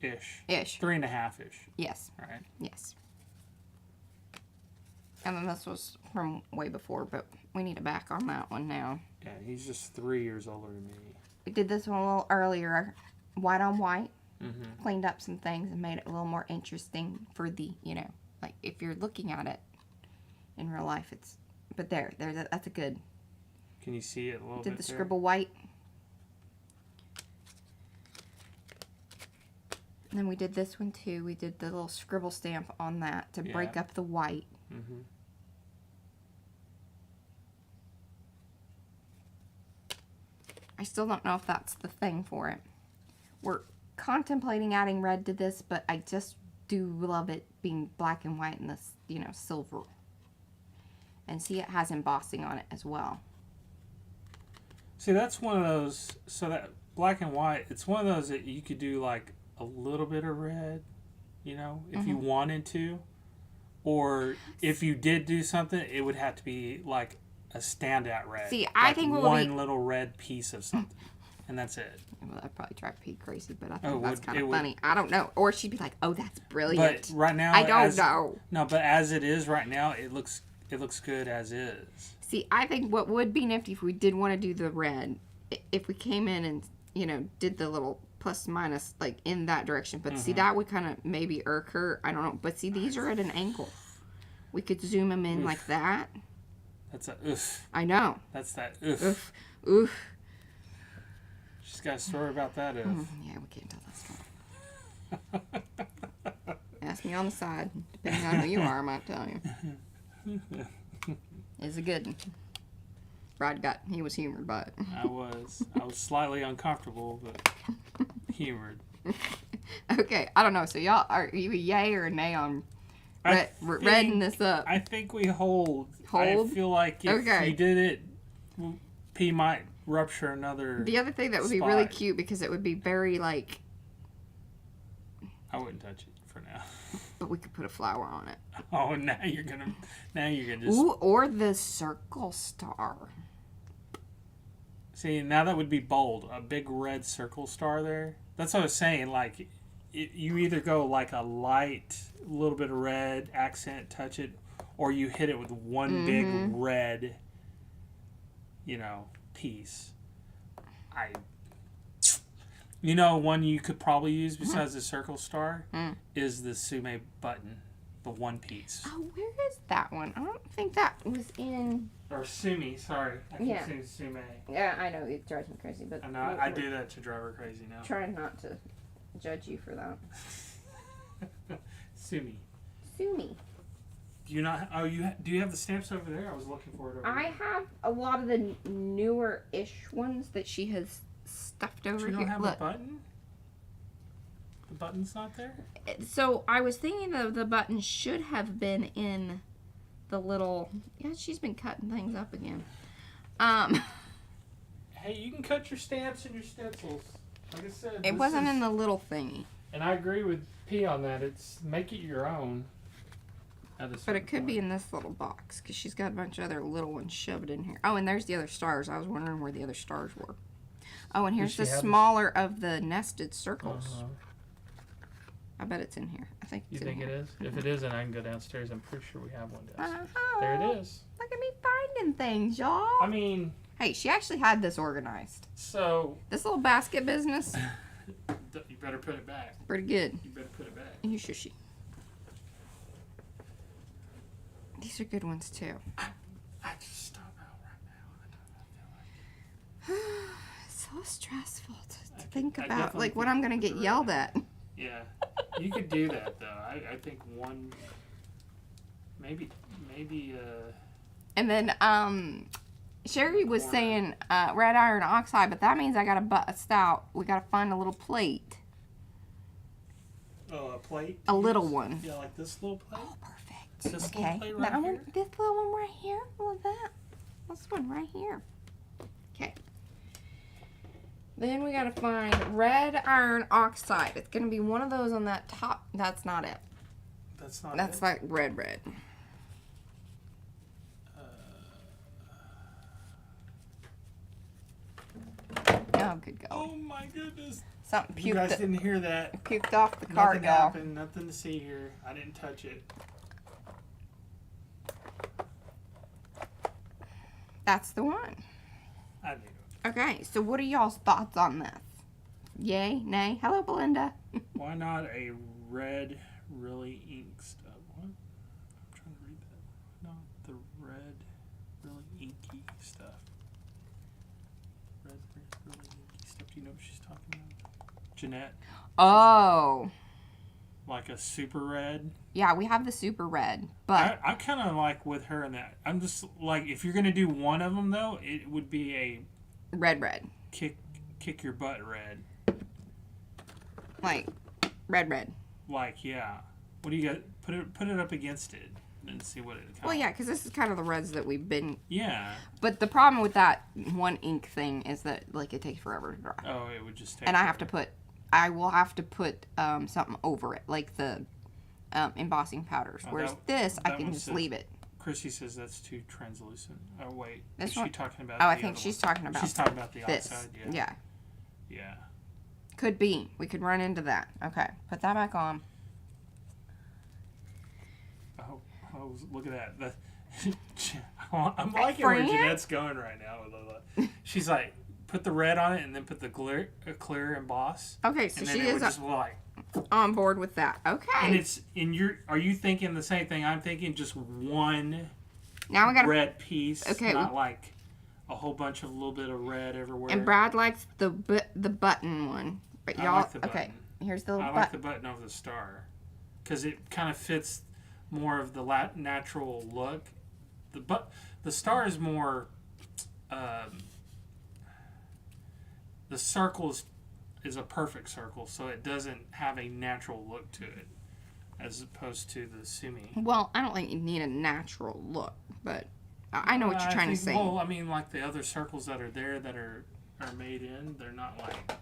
ish. 3.5-ish. Yes. Right. Yes. And then this was from way before, but we need a back on that one now. Yeah, he's just 3 years older than me. We did this one a little earlier, white on white. Mm-hmm. Cleaned up some things and made it a little more interesting for the, you know, like if you're looking at it in real life, it's, but that's a good. Can you see it a little bit Did the there? scribble white. And then we did this one too. We did the little scribble stamp on that to break Yeah. up the white. Mm-hmm. I still don't know if that's the thing for it. We're contemplating adding red to this, but I just do love it being black and white and this, you know, silver. And see, it has embossing on it as well. See, that's one of those, so that black and white, it's one of those that you could do like a little bit of red, you know, if you wanted to. Or if you did do something, it would have to be like a standout red. See, I like think one little red piece of something. And that's it. Well, that'd probably drive Pete crazy, but I think that's kind of funny. I don't know. Or she'd be like, "Oh, that's brilliant." But right now, I don't know. No, but as it is right now, it looks good as is. See, I think what would be nifty if we did want to do the red, if we came in and, you know, did the little plus minus like in that direction. But see, that would kind of maybe irk her. I don't know. But see, these are at an angle. We could zoom them in like that. That's a oof. I know. That's that oof. Oof. Oof. She's got a story about that oof. Yeah, we can't tell that story. Ask me on the side. Depending on who you are, I might tell you. It's a good one. Brad he was humored by it. I was slightly uncomfortable, but humored. Okay, I don't know. So y'all, are you a yay or a nay on redding this up? I think we hold. Hold? I feel like if you did it, P might rupture another. The other thing that would be really cute, because it would be very like. I wouldn't touch it for now. But we could put a flower on it. Oh, now you're gonna just. Ooh, or the circle star. See, now that would be bold. A big red circle star there. That's what I was saying. Like, you either go like a light, little bit of red accent, touch it, or you hit it with one big red, you know, piece. You know, one you could probably use besides the circle star is the Sume button, the one piece. Oh, where is that one? I don't think that was in. Or Sumi, sorry. I keep saying Sume. Yeah, I know. It drives me crazy. But I know, I do that to drive her crazy now. Trying not to judge you for that. Sumi. Sumi. Do you not? Oh, do you have the stamps over there? I was looking for it over there. I have a lot of the newer-ish ones that she has stuffed over here. You don't have Look. a button? The button's not there? So I was thinking the button should have been in the little. Yeah, she's been cutting things up again. Hey, you can cut your stamps and your stencils. Like I said, it wasn't in the little thingy. And I agree with P on that. Make it your own. But it could be in this little box, because she's got a bunch of other little ones shoved in here. Oh, and there's the other stars. I was wondering where the other stars were. Oh, and here's the smaller of the nested circles. I bet it's in here. I think it's in here. You think it is? If it isn't, I can go downstairs. I'm pretty sure we have one downstairs. Uh-huh. There it is. Look at me finding things, y'all. I mean... Hey, she actually had this organized. So... This little basket business... You better put it back. Pretty good. You better put it back. You shushy. These are good ones, too. I just stop out right now. I feel like... It's so stressful to think about, like, what I'm going to get yelled at. Yeah. You could do that, though. I think one... Maybe... And then, Sherry was saying red iron oxide, but that means I got to bust out. We got to find a little plate. Oh, a plate? A little one. Yeah, like this little plate? Oh, perfect. This little plate right here? This little one right here. Look at that. This one right here. Okay. Then we got to find red iron oxide. It's going to be one of those on that top. That's not it. That's like red. Oh, good God. Oh, my goodness. Something puked. You guys didn't hear that. Puked off the cart, Nothing happened. Nothing to see here. I didn't touch it. That's the one. I knew it. Okay, so what are y'all's thoughts on this? Yay? Nay? Hello, Belinda. Why not a red, really ink stuff? What? I'm trying to read that. Not the red, really inky stuff. Red, really inky stuff. Do you know what she's talking about? Jeanette? Oh. Like a super red? Yeah, we have the super red, but... I'm kind of like with her in that. I'm just like, if you're going to do one of them, though, it would be a... Red. kick your butt red. Like red. Like, yeah. What do you got? Put it up against it and see what it. Well, yeah, because this is kind of the reds that we've been. Yeah. But the problem with that one ink thing is that like it takes forever to dry. Oh, it would just take. And I will have to put something over it, like the embossing powders. Whereas this, I can just leave it. Chrissy says that's too translucent. Oh wait, is she talking about? Oh, I think she's talking about. She's talking about the this. outside. Yeah. Yeah. Could be. We could run into that. Okay, put that back on. Oh, look at that. I'm liking where Jeanette's going right now with Lola. She's like, put the red on it and then put the clear emboss. Okay, so and she then it is just like on board with that. Okay. And it's in your. Are you thinking the same thing? I'm thinking just one. Now we got red piece. Okay. Not like a whole bunch of a little bit of red everywhere. And Brad likes the button one, but y'all. Like the button. Okay, here's the little I like the button over the star, because it kind of fits more of the natural look. The star is more. The circle is a perfect circle, so it doesn't have a natural look to it, as opposed to the sumi. Well, I don't think you need a natural look, but I know what you're trying to say. Well, I mean, like the other circles that are there that are made in, they're not like.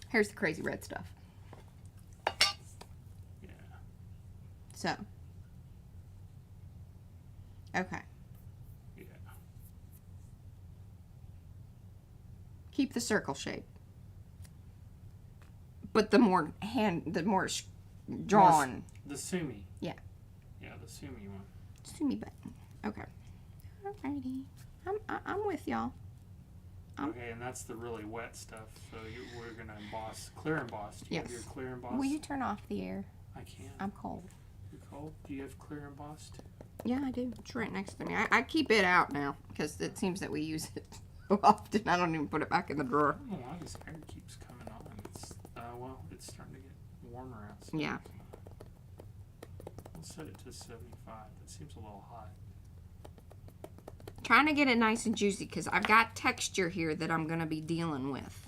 Here's the crazy red stuff. Yeah. So. Okay. Yeah. Keep the circle shape. But the more drawn. The sumi. Yeah. Yeah, the sumi one. Sumi button. Okay. Alrighty. I'm with y'all. Okay, and that's the really wet stuff. So we're gonna clear emboss. Do you have your clear emboss? Will you turn off the air? I can. I'm cold. You're cold? Do you have clear embossed? Yeah, I do. It's right next to me. I keep it out now because it seems that we use it so often. I don't even put it back in the drawer. I don't know why this air keeps coming on. It's it's starting to get warmer outside. Yeah. We'll set it to 75. That seems a little hot. Trying to get it nice and juicy because I've got texture here that I'm going to be dealing with.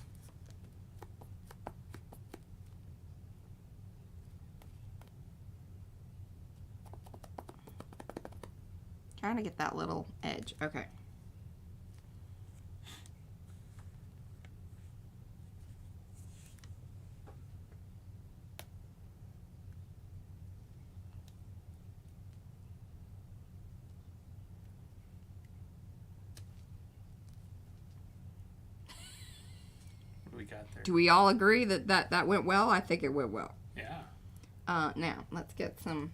Trying to get that little edge. Okay. We got there. Do we all agree that went well? I think it went well. Yeah. Now, let's get some...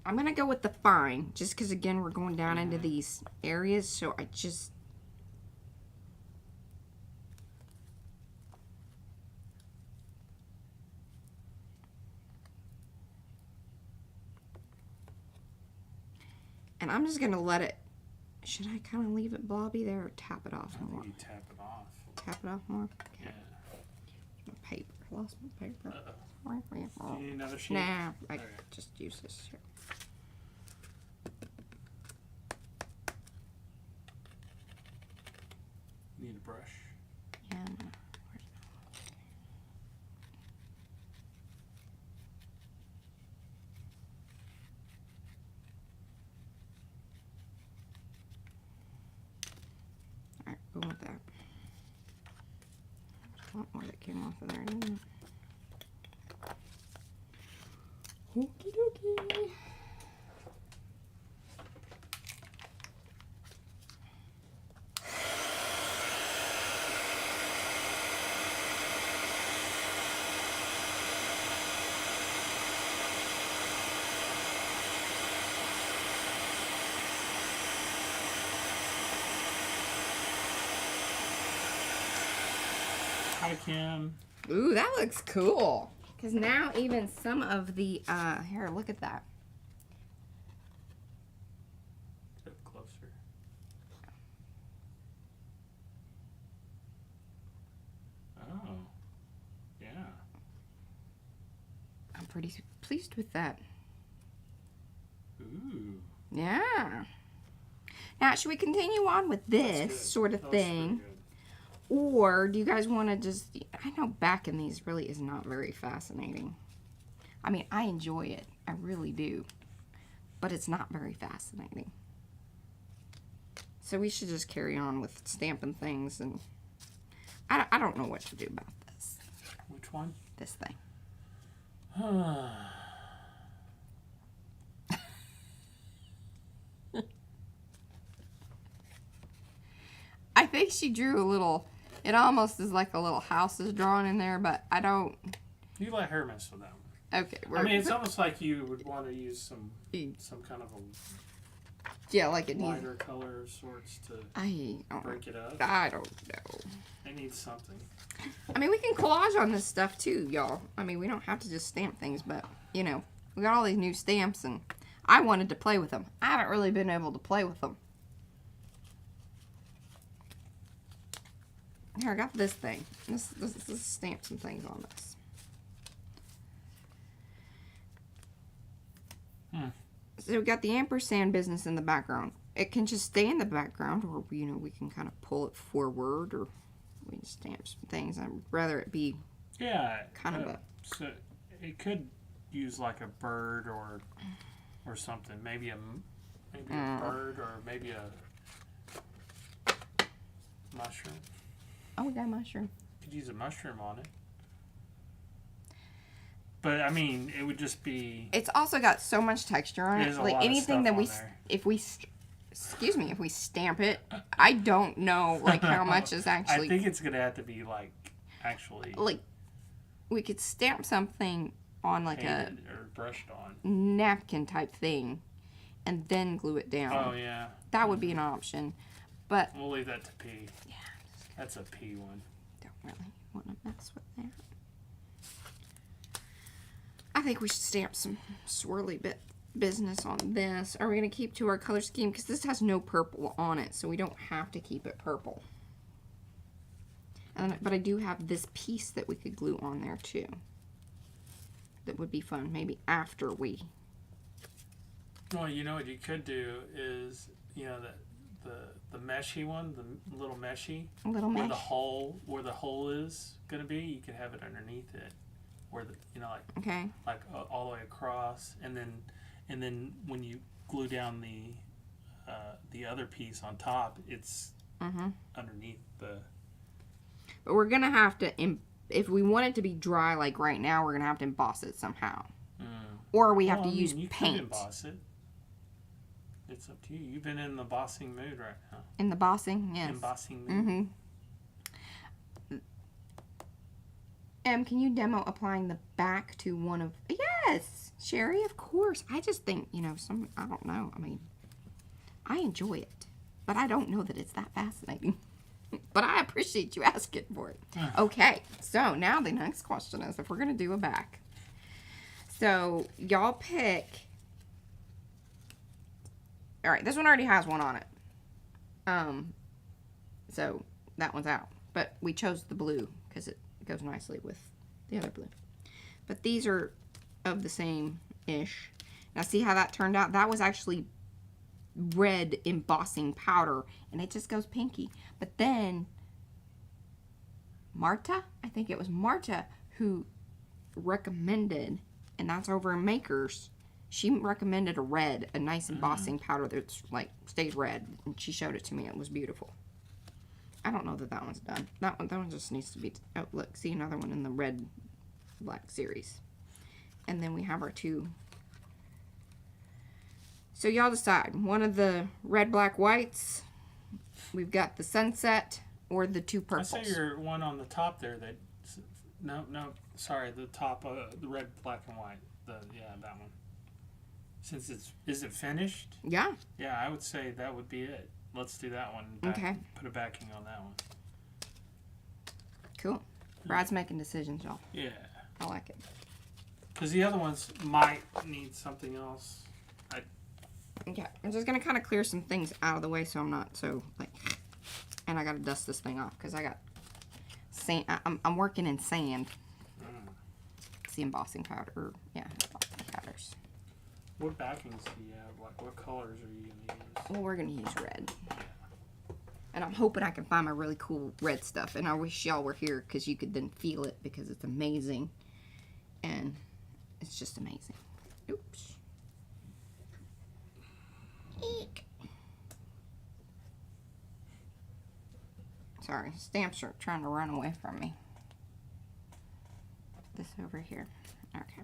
I'm going to go with the fine, just because, again, we're going down into these areas, so I just... And I'm just going to let it... Should I kind of leave it blobby there or tap it off more? You tap it off. Tap it off more? Okay. Yeah. My paper. I lost my paper. Do you need another sheet? Nah, I Okay. just use this here. Need a brush. Yeah. Alright, go with that. There's a lot more that came off of there, didn't there? Okie dokie. Hi, Kim. Ooh, that looks cool. Because now even some of the, here, look at that. Get closer. Oh. Yeah. I'm pretty pleased with that. Ooh. Yeah. Now, should we continue on with this sort of thing? Or do you guys want to just... I know backing these really is not very fascinating. I mean, I enjoy it. I really do. But it's not very fascinating. So we should just carry on with stamping things. And I don't know what to do about this. Which one? This thing. I think she drew a little... It almost is like a little house is drawn in there, but I don't... You let her mess with that one. Okay. I mean, it's almost like you would want to use some kind of a like it lighter color of sorts to break it up. I don't know. It needs something. I mean, we can collage on this stuff too, y'all. I mean, we don't have to just stamp things, but, you know, we got all these new stamps, and I wanted to play with them. I haven't really been able to play with them. Here, I got this thing. This stamp some things on this. So we got the ampersand business in the background. It can just stay in the background, or, you know, we can kind of pull it forward, or we can stamp some things. I'd rather it be kind of a... So it could use like a bird or something. Maybe a bird, or maybe a mushroom. Oh, we got a mushroom. Could use a mushroom on it. But I mean, it would just be... It's also got so much texture on it. Like anything that if we stamp it, I don't know like how much is actually... I think it's going to have to be like, actually... Like, we could stamp something on like a... Or brushed on. Napkin type thing, and then glue it down. Oh, yeah. That would be an option, but... We'll leave that to P. Yeah. That's a P one. Don't really want to mess with that. I think we should stamp some swirly bit business on this. Are we going to keep to our color scheme? Because this has no purple on it, so we don't have to keep it purple. But I do have this piece that we could glue on there too. That would be fun. Maybe after we... Well, you know what you could do is, you know, the meshy one, the little meshy. A little mesh. Where the hole is going to be, you could have it underneath it. Where the, you know, like all the way across, and then when you glue down the other piece on top, it's underneath the... But we're gonna have to, if we want it to be dry like right now, we're gonna have to emboss it somehow, or we have to use paint. You could emboss it. It's up to you. You've been in the bossing mood right now. In the bossing, yes. Embossing mood. Can you demo applying the back to one of... Yes, Sherry, of course. I just think, you know, I don't know. I mean, I enjoy it, but I don't know that it's that fascinating. But I appreciate you asking for it. Okay, so now the next question is if we're going to do a back. So, y'all pick... All right, this one already has one on it. So, that one's out. But we chose the blue because it goes nicely with the other blue. But these are of the same-ish. Now see how that turned out? That was actually red embossing powder, and it just goes pinky. But then Marta, I think it was Marta who recommended, and that's over in Makers, she recommended a nice embossing powder that's like stays red, and she showed it to me. It was beautiful. I don't know that one's done. That one just needs to be... Oh, look. See another one in the red black series. And then we have our two. So y'all decide. One of the red, black, whites. We've got the sunset or the two purples. I say your one on the top there. No. Sorry, the top, the red, black, and white. That one. Since is it finished? Yeah. Yeah, I would say that would be it. Let's do that one. Okay. Put a backing on that one. Cool. Brad's making decisions, y'all. Yeah. I like it. Because the other ones might need something else. Okay. I'm just going to kind of clear some things out of the way so I'm not so, like... And I got to dust this thing off because I got sand. I'm working in sand. It's the embossing powder. Yeah, embossing powders. What backings do you have? Like, what colors are you going to use? Well, we're going to use red. And I'm hoping I can find my really cool red stuff. And I wish y'all were here because you could then feel it because it's amazing. And it's just amazing. Oops. Eek. Sorry, stamps are trying to run away from me. This over here. Okay.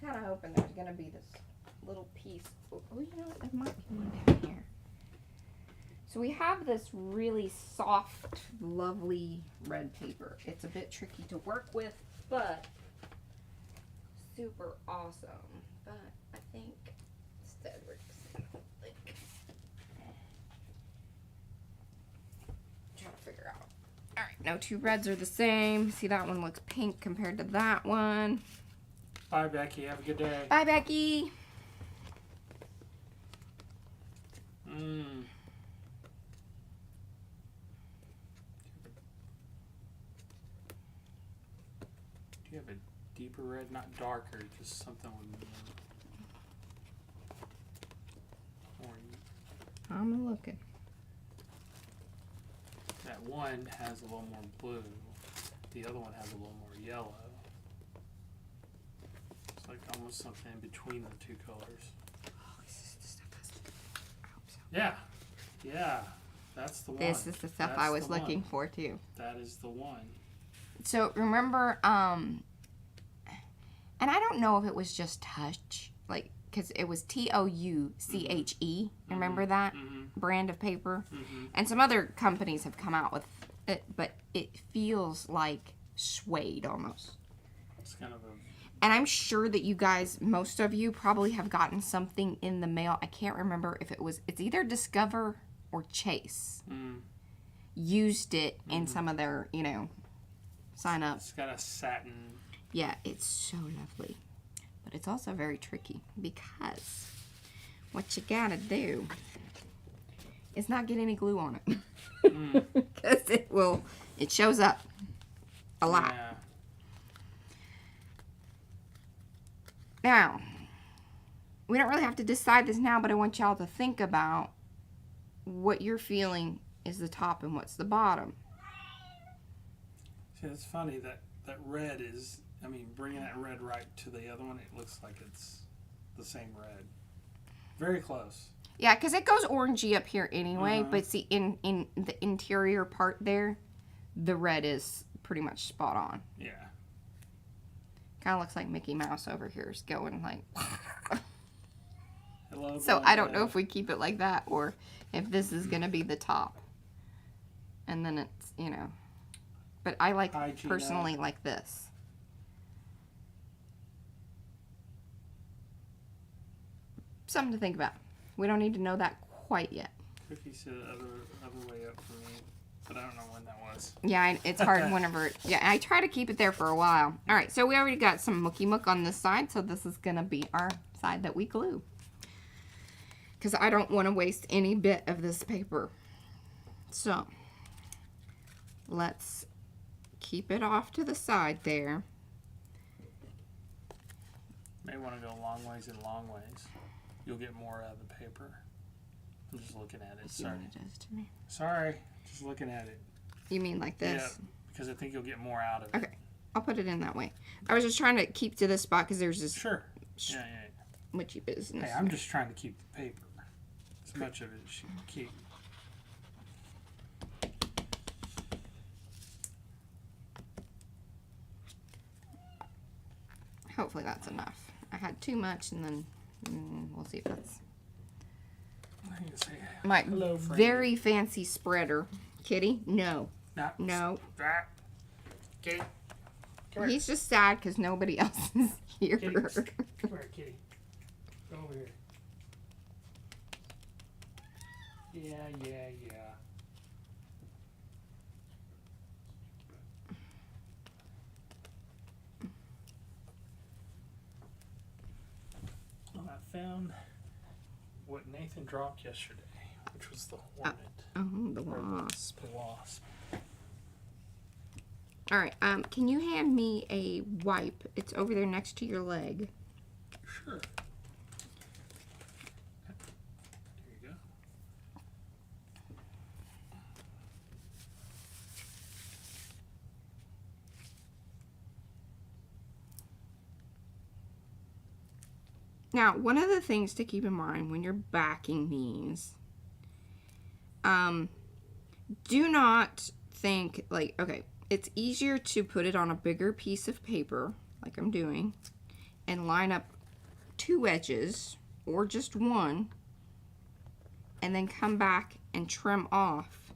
Kind of hoping there's going to be this little piece. Oh, you know what? There might be one down here. So we have this really soft, lovely red paper. It's a bit tricky to work with, but super awesome. But I think instead we're just going to like try to figure out. All right, no two reds are the same. See, that one looks pink compared to that one. Bye, Becky. Have a good day. Bye, Becky. Do you have a deeper red? Not darker, just something with more. I'm looking. That one has a little more blue. The other one has a little more yellow. It's like almost something in between the two colors. Oh, this is the stuff I hope so. Yeah. Yeah. That's the one. This is the stuff That's I was the one. looking for too. That is the one. So remember, and I don't know if it was just touch, like, because it was TOUCHE. Remember that brand of paper? And some other companies have come out with it, but it feels like suede almost. It's kind of a. And I'm sure that you guys, most of you, probably have gotten something in the mail. I can't remember if it's either Discover or Chase. Used it in some of their, sign up. It's got a satin. Yeah, it's so lovely. But it's also very tricky because what you gotta do is not get any glue on it. Because it shows up a lot. Yeah. Now, we don't really have to decide this now, but I want y'all to think about what you're feeling is the top and what's the bottom. See, it's funny that red is, bringing that red right to the other one, it looks like it's the same red. Very close. Yeah, because it goes orangey up here anyway, but see, in the interior part there, the red is pretty much spot on. Yeah. Kind of looks like Mickey Mouse over here is going like... Hello, So I don't know if we keep it like that or if this is going to be the top. And then it's, But I like, Hi, Gina. personally, like this. Something to think about. We don't need to know that quite yet. Cookie said other way up for me, but I don't know when that was. Yeah, it's hard whenever... Yeah, I try to keep it there for a while. All right, so we already got some Mookie Mook on this side, so this is going to be our side that we glue. Because I don't want to waste any bit of this paper. So, let's keep it off to the side there. May want to go long ways and long ways. You'll get more out of the paper. I'm just looking at it. See Sorry. what it does to me. Sorry. Just looking at it. You mean like this? Yeah, because I think you'll get more out of it. Okay, I'll put it in that way. I was just trying to keep to this spot because there's this Sure. Yeah. witchy business. Hey, I'm just trying to keep the paper. As much of it as you can keep. Hopefully that's enough. I had too much and then we'll see if that's... I can say My hello, Frank. very fancy spreader. Kitty? No. No. That. Kitty. Come here. He's just sad because nobody else is here. Kitty. Come here, Kitty. Go over here. Yeah. what Nathan dropped yesterday, which was the hornet. The Or wasp. The wasp. All right. Can you hand me a wipe? It's over there next to your leg. Sure. There you go. Now, one of the things to keep in mind when you're backing these, do not think like, okay, it's easier to put it on a bigger piece of paper, like I'm doing, and line up 2 edges, or just one, and then come back and trim off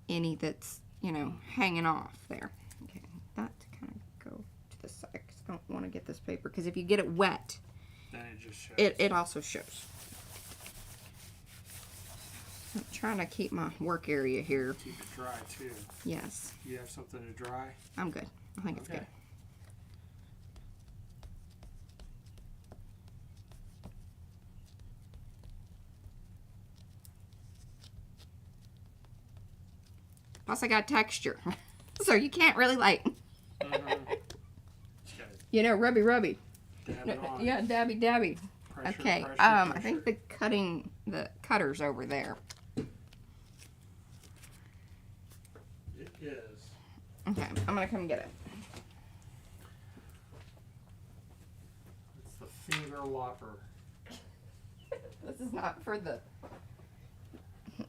any that's, you know, hanging off there. Okay, that kind of go to the side, because I don't want to get this paper, because if you get it wet, Then it just shows. it also shows. I'm trying to keep my work area here. Keep it dry too. Yes, You have something to dry? I'm good. I think it's good. Plus I got texture. So you can't really like, you know, rubby. Dab it on. Yeah, dabby. Pressure, Okay, pressure, I pressure. think the cutter's over there. It is. Okay, I'm gonna come get it. It's the finger lopper. This is not for the...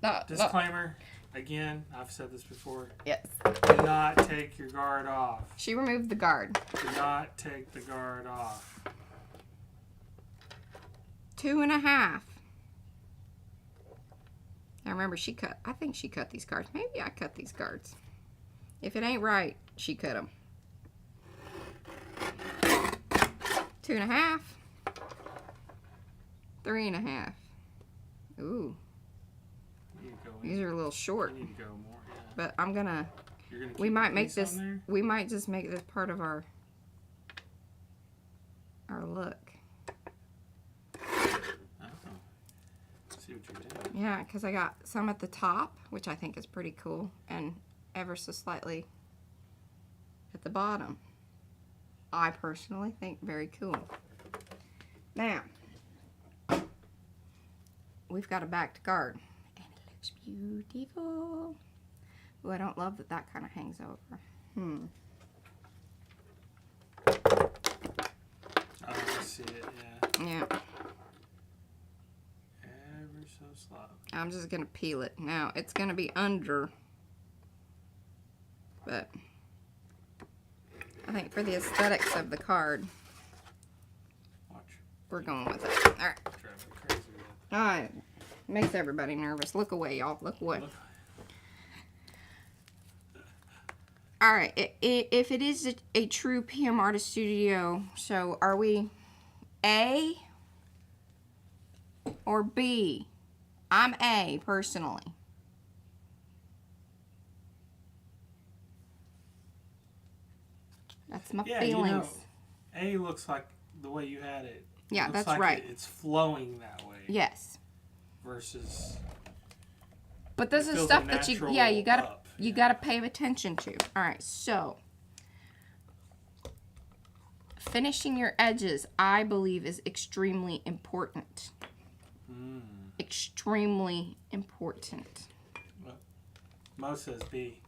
Not, Disclaimer, again, I've said this before. yes. Do not take your guard off. She removed the guard. Do not take the guard off. 2.5. Now remember, I think she cut these cards. Maybe I cut these cards. If it ain't right, she cut them. 2.5. 3.5. Ooh, You need to go these are a little short. You need to go more. Yeah. But I'm gonna... You're gonna keep We might the make piece this... on there? We might just make this part of our look. Oh. See what you're doing. Yeah, because I got some at the top, which I think is pretty cool, and ever so slightly at the bottom. I personally think very cool. Now, we've got a backed guard, and it looks beautiful. Oh, I don't love that that kind of hangs over. Oh, I see it, yeah. Yeah, Ever so slightly. I'm just going to peel it. Now, it's going to be under, but I think for the aesthetics of the card, Watch. we're going with it. All right. Drive me crazy with it. All right. Makes everybody nervous. Look away, y'all. Look away. Look. All right. If it is a true PM Artist Studio, so are we A or B? I'm A, personally. That's my Yeah, feelings. you know, A looks like the way you had it. Yeah, Looks that's like right. It's flowing that way. Yes. Versus. But this It is feels stuff a that you natural gotta up, you yeah. gotta pay attention to. All right, so finishing your edges, I believe, is extremely important. Extremely important. Well, Mo says B.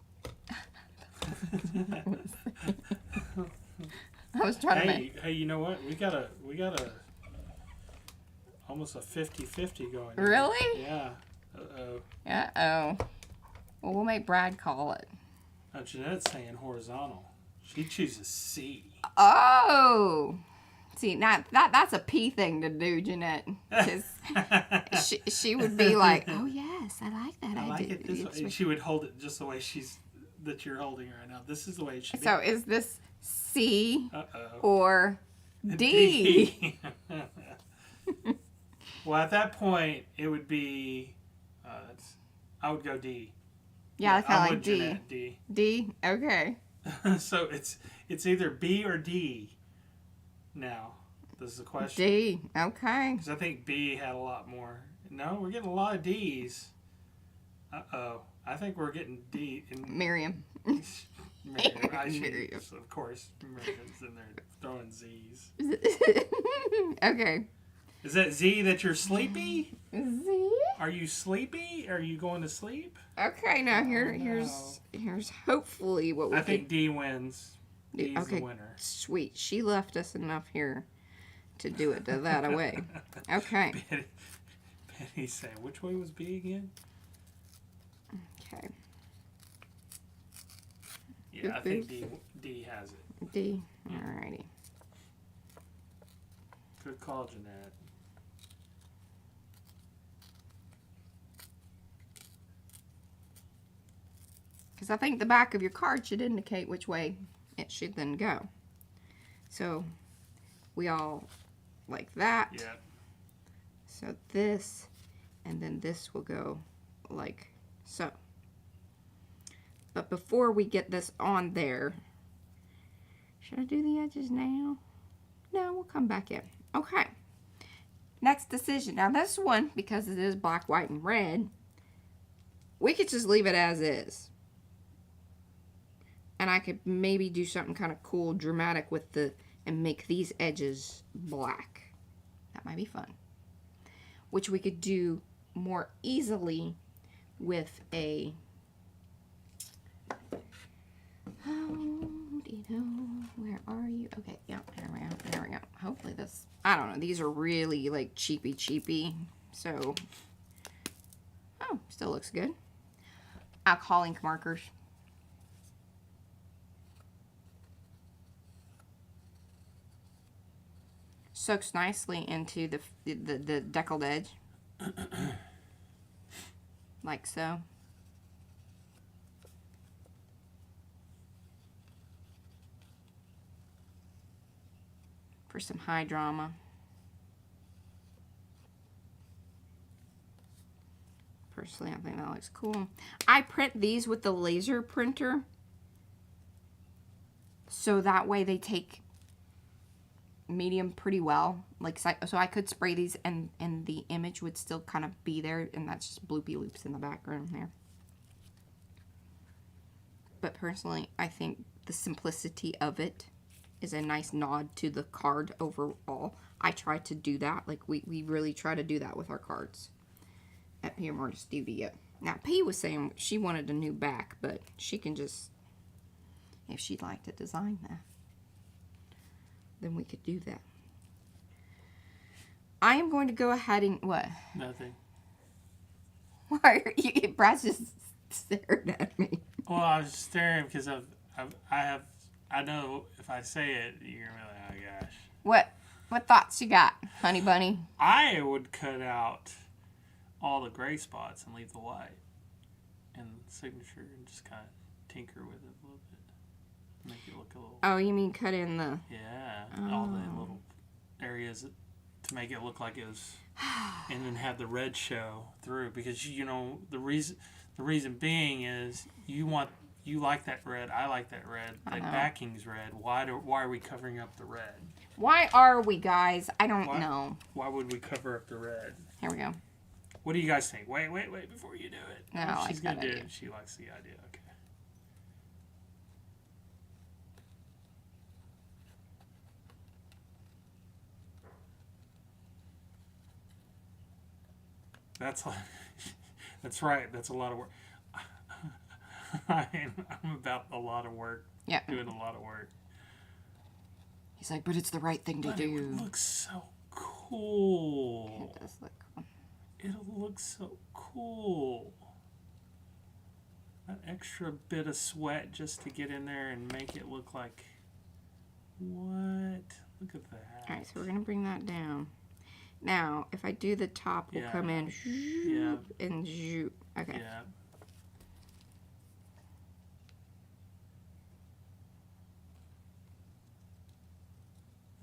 I was trying to make. Hey, you know what? We got a almost a 50-50 going. here. Really? Yeah. Uh-oh. Uh-oh. Well, we'll make Brad call it. Now, Jeanette's saying horizontal. She chooses C. Oh! See, now that's a P thing to do, Jeanette. 'Cause she would be like, oh, yes, I like that. I like do. it this way. It's And she would hold it just the way that you're holding it right now. This is the way it should be. So is this C Uh-oh. or D? Well, at that point, it would be. I would go D. Yeah, I kind I'm of like with D. Jeanette, D. D? Okay. So it's either B or D now. This is the question. D. Okay. Because I think B had a lot more. No, we're getting a lot of D's. Uh-oh. I think we're getting D. Miriam. Miriam. Of course, Miriam's in there throwing Z's. Okay. Is that Z that you're sleepy? Z? Are you sleepy? Are you going to sleep? Okay, now here's hopefully what we I think D wins. D's okay, the winner. Sweet. She left us enough here to do it to that away. Okay. Betty's saying, which way was B again? Okay. Yeah, I think D has it. D. Alrighty. Good call, Jeanette. Because I think the back of your card should indicate which way it should then go. So we all like that. Yeah. So this, and then this will go like so. But before we get this on there, should I do the edges now? No, we'll come back in. Okay. Next decision. Now this one, because it is black, white, and red, we could just leave it as is. And I could maybe do something kind of cool, dramatic with the, and make these edges black. That might be fun. Which we could do more easily with a, where are you? Okay, yeah, there we go, there we go. Hopefully this, I don't know, these are really like cheapy, so, oh, still looks good. Alcohol ink markers. Soaks nicely into the deckled edge. Like so. For some high drama. Personally, I think that looks cool. I print these with the laser printer, so that way they take medium pretty well. Like, so I could spray these and the image would still kind of be there, and that's just bloopy loops in the background there. But personally, I think the simplicity of it is a nice nod to the card overall. I try to do that. Like, we really try to do that with our cards at PM Studio. Now, P was saying she wanted a new back, but she can just, if she'd like to design that, then we could do that. I am going to go ahead and, what? Nothing. Why are you, Brad's just staring at me. Well, I was staring because I know if I say it, you're gonna be like, oh gosh. What thoughts you got, honey bunny? I would cut out all the gray spots and leave the white and signature and just kind of tinker with it a little bit. Make it look a little... Oh, you mean cut in the... Yeah, all the little areas to make it look like it was... and then have the red show through. Because, you know, the reason being is you like that red, I like that red, the backing's red. Why are we covering up the red? Why are we, guys? I don't know. Why would we cover up the red? Here we go. What do you guys think? Wait before you do it. No, she's like gonna do idea. it. She likes the idea. Okay. That's right. That's a lot of work. I'm about a lot of work. Yeah. Doing a lot of work. He's like, but it's the right thing to do. It looks so cool. It does look cool. It'll look so cool. That extra bit of sweat just to get in there and make it look like... What? Look at that. Alright, so we're going to bring that down. Now, if I do the top, we'll come in and zoop. Okay. Yeah.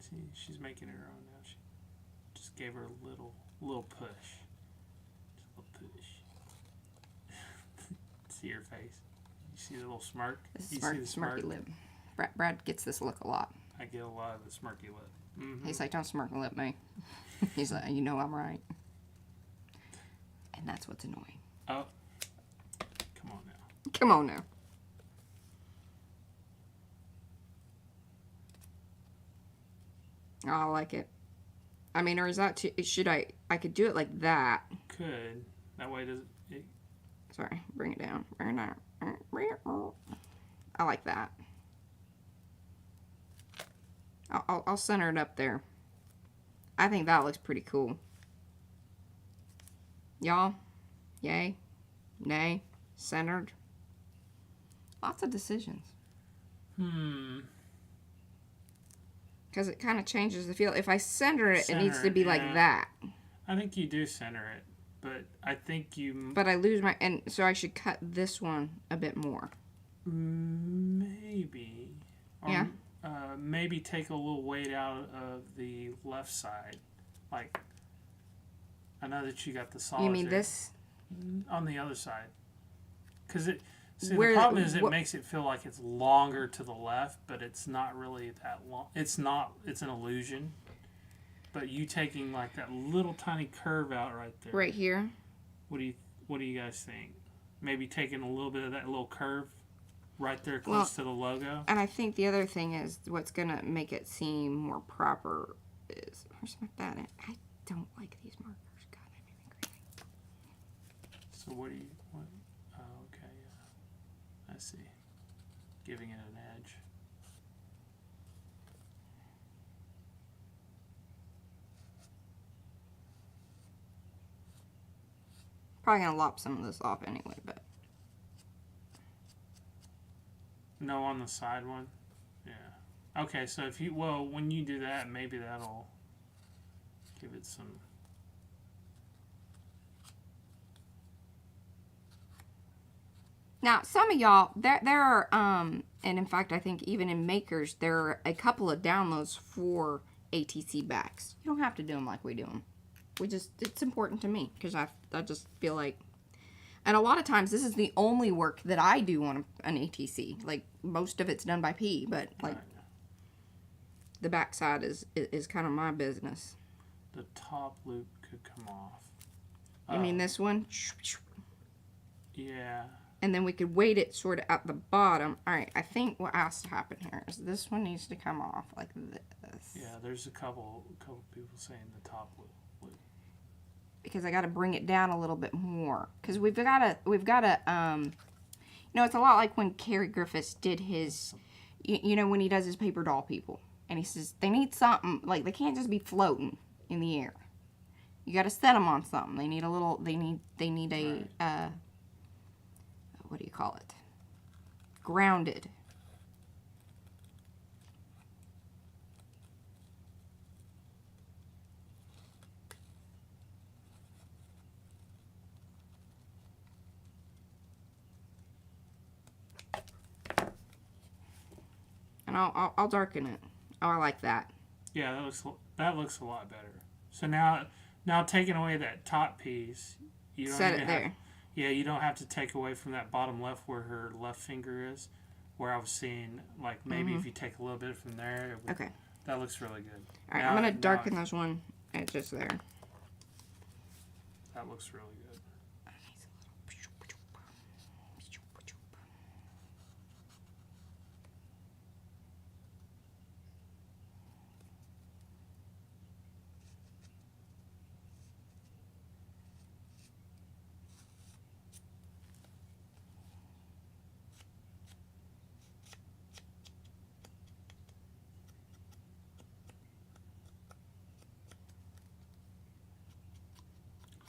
See, she's making her own now. She just gave her a little push. Just a little push. See her face? You see the little smirk? This is smirky lip. Brad gets this look a lot. I get a lot of the smirky lip. Mm-hmm. He's like, don't smirkle at me. He's like, you know I'm right. And that's what's annoying. Oh. Come on now. Come on now. Oh, I like it. I mean, or is that too, should I could do it like that. Could. That way does it... Sorry, bring it down. Bring it down. I like that. I'll center it up there. I think that looks pretty cool. Y'all? Yay? Nay? Centered? Lots of decisions. Because it kind of changes the feel. If I center it, it needs to be like that. I think you do center it, but I think you... But I lose my... And so I should cut this one a bit more. Maybe. Or, yeah? Maybe take a little weight out of the left side. Like, I know that you got the saws. You mean this? On the other side. Because it... See, Where, the problem is it makes it feel like it's longer to the left, but it's not really that long. It's not. It's an illusion. But you taking like that little tiny curve out right there. Right here? What do you guys think? Maybe taking a little bit of that little curve right there close to the logo? And I think the other thing is what's going to make it seem more proper is... Where's that in? I don't like these markers. God, that made me crazy. So what do you... What? Oh, okay, yeah. I see. Giving it an edge. Probably going to lop some of this off anyway, but... No, on the side one? Yeah. Okay, so if you... Well, when you do that, maybe that'll give it some... Now, some of y'all, there are, and in fact, I think even in Makers, there are a couple of downloads for ATC backs. You don't have to do them like we do them. It's important to me, because I just feel like, and a lot of times, this is the only work that I do on an ATC. Like, most of it's done by P, but, like, the back side is kind of my business. The top loop could come off. You mean this one? Yeah. And then we could weight it sort of at the bottom. All right, I think what has to happen here is this one needs to come off like this. Yeah, there's a couple people saying the top loop. Because I got to bring it down a little bit more. Because we've got to, you know, it's a lot like when Cary Griffiths did his, you know, when he does his paper doll people. And he says, they need something, like, they can't just be floating in the air. You got to set them on something. They need a little, they need a, right. What do you call it? Grounded. And I'll darken it. Oh, I like that. Yeah, that looks a lot better. So now taking away that top piece, you don't set it there. Yeah, you don't have to take away from that bottom left where her left finger is, where I was seeing, like, maybe if you take a little bit from there. Okay. That looks really good. All right, I'm going to darken this one just there. That looks really good.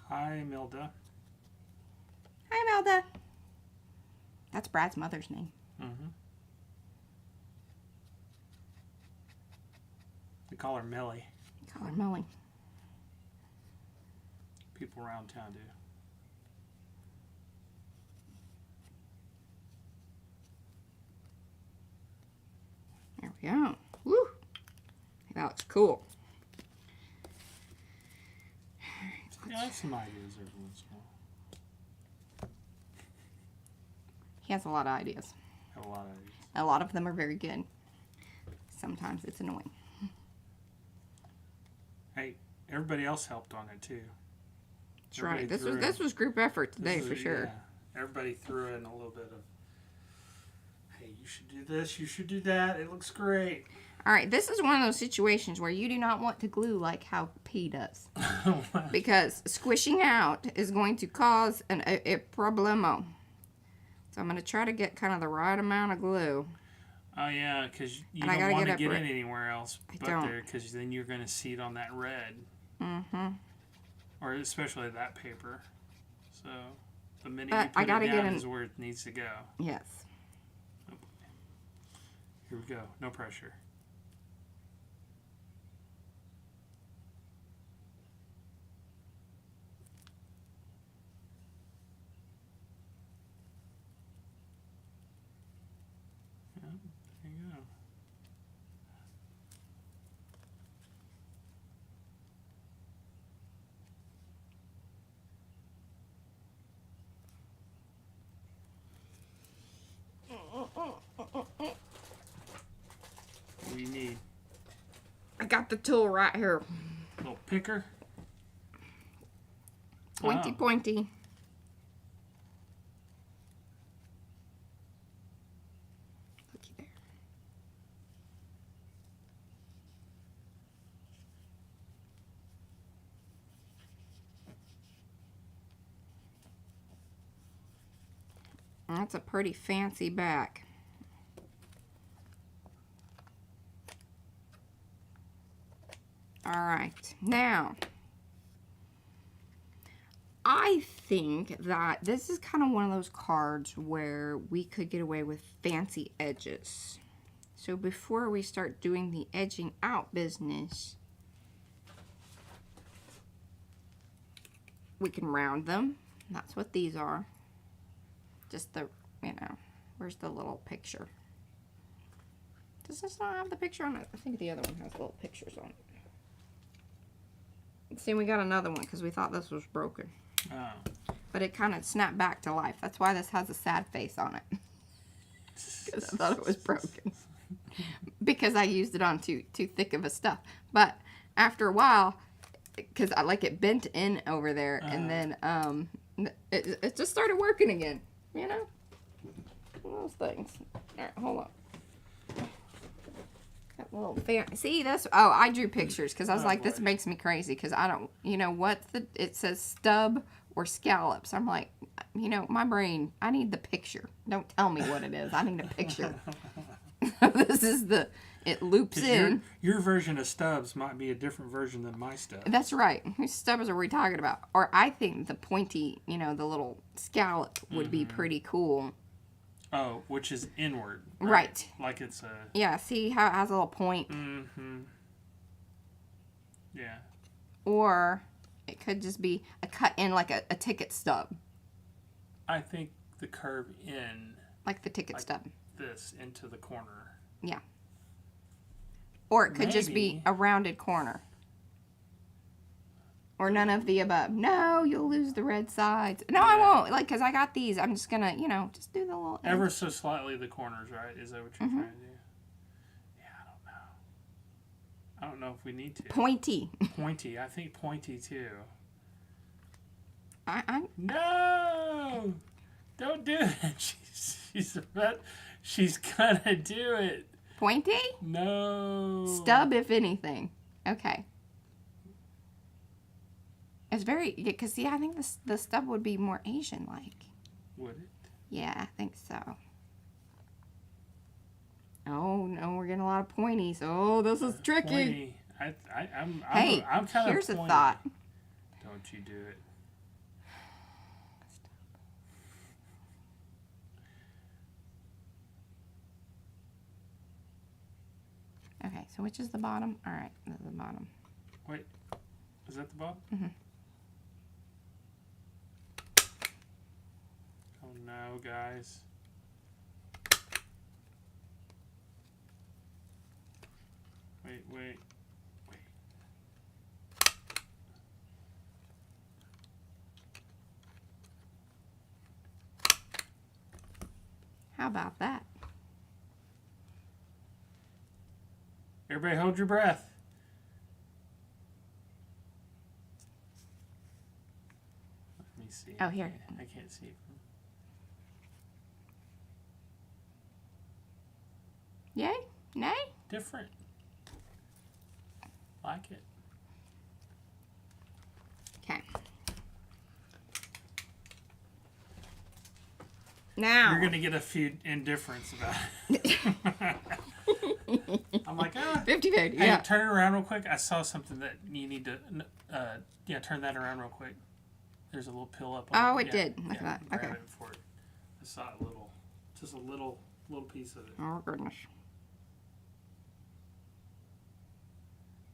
Hi, Milda. Hi, Melda. That's Brad's mother's name. Mm-hmm. We call her Millie. We call her Millie. People around town do. There we go. Woo! That looks cool. Yeah, I have some ideas every once in a while. He has a lot of ideas. I have a lot of ideas. A lot of them are very good. Sometimes it's annoying. Hey, everybody else helped on it too. That's right. This was group effort today for sure. Yeah, everybody threw in a little bit of, hey, you should do this, you should do that. It looks great. All right, this is one of those situations where you do not want to glue like how P does. Because squishing out is going to cause a problemo. So I'm going to try to get kind of the right amount of glue. Oh, yeah, because you don't want to get it anywhere else but there, because then you're going to see it on that red. Mm-hmm. Or especially that paper. So the minute you put it down is where it needs to go. Yes. Oh, here we go. No pressure. What do you need? I got the tool right here. Little picker? Pointy. Looky there. That's a pretty fancy back. All right, now I think that this is kind of one of those cards where we could get away with fancy edges. So before we start doing the edging out business, we can round them. That's what these are. Just the, where's the little picture? Does this not have the picture on it? I think the other one has little pictures on it. See, we got another one because we thought this was broken. Oh. But it kind of snapped back to life. That's why this has a sad face on it. Because I thought it was broken. Because I used it on too thick of a stuff. But after a while, because I like it bent in over there, and then it just started working again. You know? One of those things. All right, hold on. That little fan. See, that's. Oh, I drew pictures because I was like, this makes me crazy because I don't. It says stub or scallops. I'm like, my brain. I need the picture. Don't tell me what it is. I need a picture. This is it loops in. Your version of stubs might be a different version than my stubs. That's right. Whose stubs are we talking about? Or I think the pointy, the little scallop would be pretty cool. Oh, which is inward. Right. Like it's a... Yeah, see how it has a little point? Mm-hmm. Yeah. Or it could just be a cut in like a ticket stub. I think the curve in... Like the ticket stub. This into the corner. Yeah. Or it could just be a rounded corner. Or none of the above. No, you'll lose the red sides. No, I won't. Like, because I got these. I'm just going to, just do the little... Ever so slightly the corners, right? Is that what you're trying to do? Yeah, I don't know. I don't know if we need to. Pointy. Pointy. I think pointy, too. No! Don't do it. She's going to do it. Pointy? No. Stub, if anything. Okay. It's very, because see, I think the stub would be more Asian-like. Would it? Yeah, I think so. Oh, no, we're getting a lot of pointies. Oh, this is tricky. Pointy. I'm kind of here's a thought. Don't you do it. Okay, so which is the bottom? All right, this is the bottom. Wait, is that the bottom? Mm-hmm. Oh no, guys. Wait. How about that? Everybody hold your breath. see. Oh, here. I can't see it. Yay? Nay? Different. Like it. Okay. Now. You're going to get a few indifference about it. I'm like, 50-50, hey, yeah. turn it around real quick. I saw something that you need to, turn that around real quick. There's a little pill up on Oh, it. it did. Look at that. Grab Okay. it before it. I saw a little, just a little piece of it. Oh, goodness.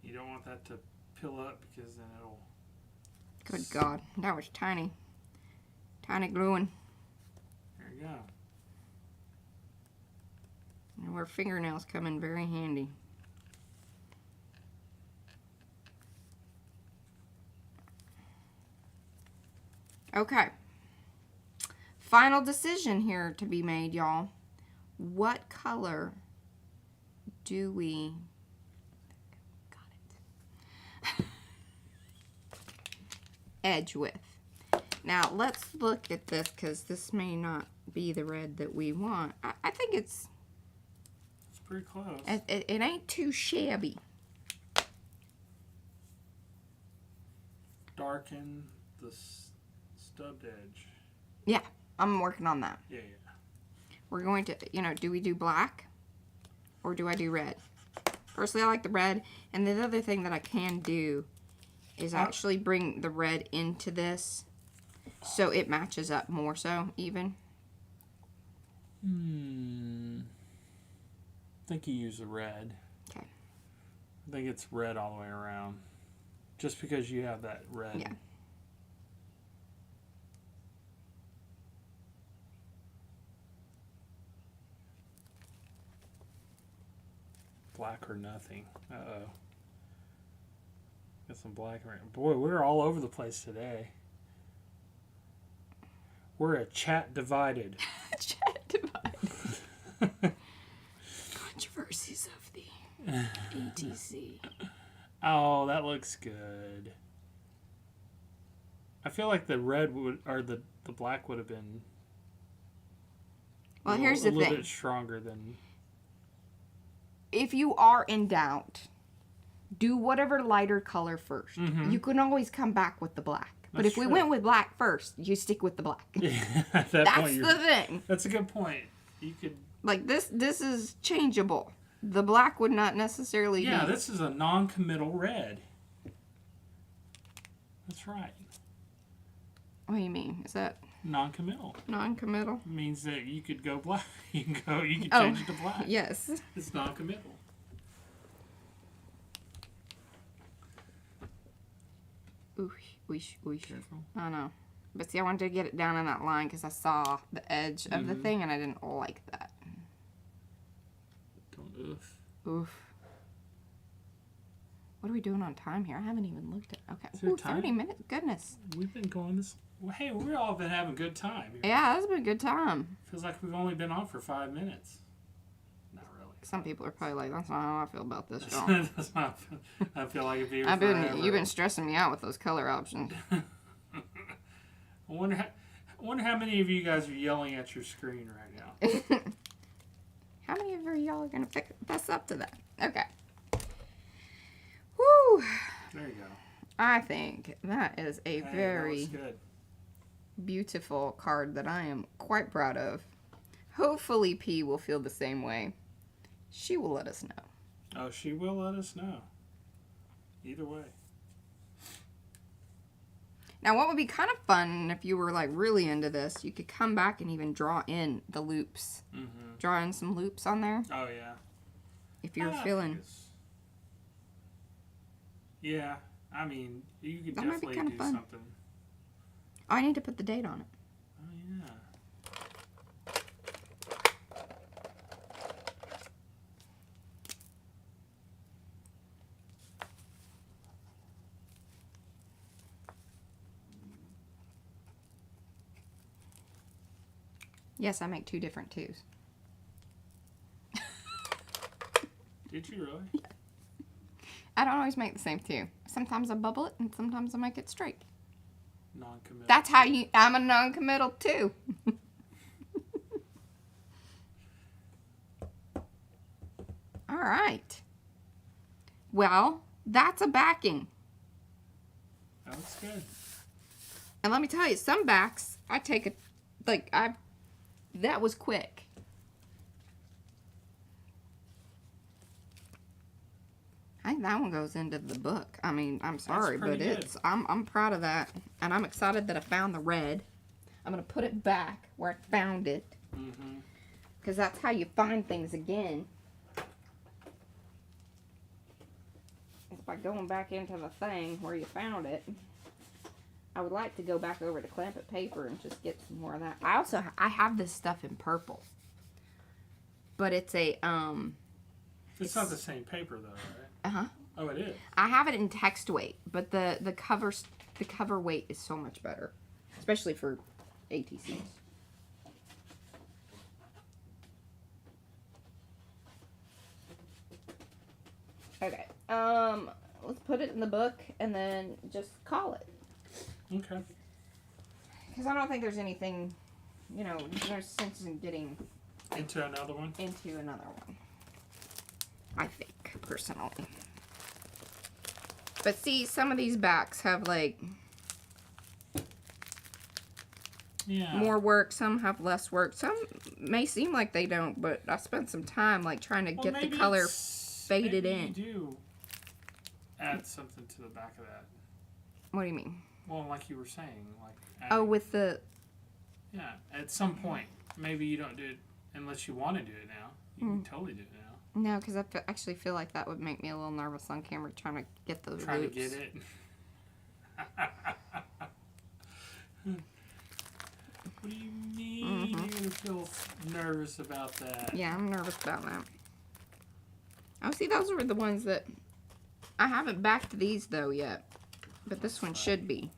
You don't want that to pill up because then it'll... Good God. That was tiny. Tiny gluing. There you go. And where fingernails come in very handy. Okay. Final decision here to be made, y'all. What color do we... Got it. Edge with. Now, let's look at this because this may not be the red that we want. I think it's pretty close. it ain't too shabby. Darken the stubbed edge. Yeah, I'm working on that. Yeah. We're going to, do we do black or do I do red? Personally, I like the red. And the other thing that I can do is actually bring the red into this so it matches up more so even. I think you use the red. Okay. I think it's red all the way around. Just because you have that red. Yeah. Black or nothing. Uh-oh. Got some black around. Boy, we're all over the place today. We're a chat divided. Chat divided. Controversies of the ATC. Oh, that looks good. I feel like the red would, or the black would have been. Well, here's the thing. A little thing. bit stronger than. If you are in doubt, do whatever lighter color first. Mm-hmm. You can always come back with the black. But That's if we true. went with black first, you stick with the black. Yeah, at that That's point, the thing. That's a good point. You could. Like this is changeable. The black would not necessarily Yeah, be. this is a non-committal red. That's right. What do you mean? Is that Non-committal. non-committal? Means that you could go black. You can change it to black. Yes. It's non-committal. Oosh. Careful. I know. But see, I wanted to get it down in that line because I saw the edge of the thing and I didn't like that. Don't oof. Oof. What are we doing on time here? I haven't even looked at. Okay. Is there Ooh, time? 30 minutes. Goodness. We've been going this. Well, hey, we've all been having a good time. Here. Yeah, that's been a good time. Feels like we've only been on for 5 minutes. Not really. Some people are probably like, that's not how I feel about this, y'all. That's not, I feel like it'd be. You've been stressing me out with those color options. I wonder how many of you guys are yelling at your screen right now. How many of y'all are going to fess up to that? Okay. Woo! There you go. I think that is a Hey, very that was good. beautiful card that I am quite proud of. Hopefully P will feel the same way. She will let us know. Oh, she will let us know. Either way. Now, what would be kind of fun if you were like really into this, you could come back and even draw in the loops. Mm-hmm. Draw in some loops on there. Oh, yeah. If you're I feeling... think yeah, I mean, you could That might be definitely kinda do fun. something. Oh, I need to put the date on it. Oh, yeah. Yes, I make 2 different 2s. Did you really? Yeah. I don't always make the same 2. Sometimes I bubble it, and sometimes I make it straight. non-committal. That's how you, I'm a non-committal too. All right. Well, that's a backing. That looks good. And let me tell you, some backs, I take a, like, that was quick. I think that one goes into the book. I mean, I'm sorry, but it's, I'm proud of that. And I'm excited that I found the red. I'm going to put it back where I found it. Because that's how you find things again. Is by going back into the thing where you found it. I would like to go back over to clamp it paper and just get some more of that. I have this stuff in purple. But it's a, It's not the same paper though, right? Uh-huh. Oh, it is. I have it in text weight, but the cover weight is so much better, especially for ATCs. Okay. Let's put it in the book and then just call it. Okay. Because I don't think there's anything, you know, there's sense in getting into another one. Into another one. I think, personally. But see, some of these backs have, like, more work. Some have less work. Some may seem like they don't, but I spent some time, like, trying to get the color faded in. You do add something to the back of that. What do you mean? Well, like you were saying, like... Oh, with the... Yeah, at some point. Maybe you don't do it unless you want to do it now. You can totally do it now. No, because I actually feel like that would make me a little nervous on camera trying to get those Trying loops. to get it. What do you mean you're going to feel nervous about that? Yeah, I'm nervous about that. Oh, see, those were the ones that... I haven't backed these, though, yet. But this one should be.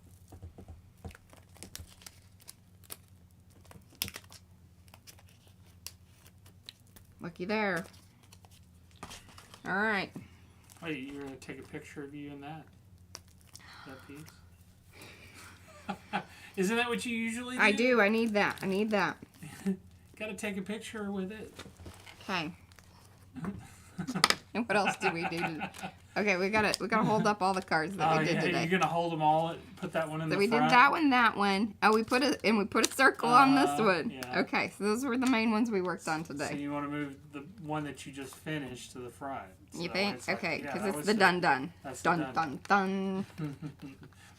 Looky there. Alright. Wait, you're going to take a picture of you in that piece? Isn't that what you usually do? I do. I need that. I need that. Got to take a picture with it. Okay. And what else did we do? Okay, we gotta hold up all the cards that we did today. You're gonna hold them all. Put that one in the front. So we did that one, that one. Oh, we put a circle on this one. Yeah. Okay, so those were the main ones we worked on today. So you want to move the one that you just finished to the front. So you think? Okay, because it's the the dun-dun. That's Dun-dun-dun.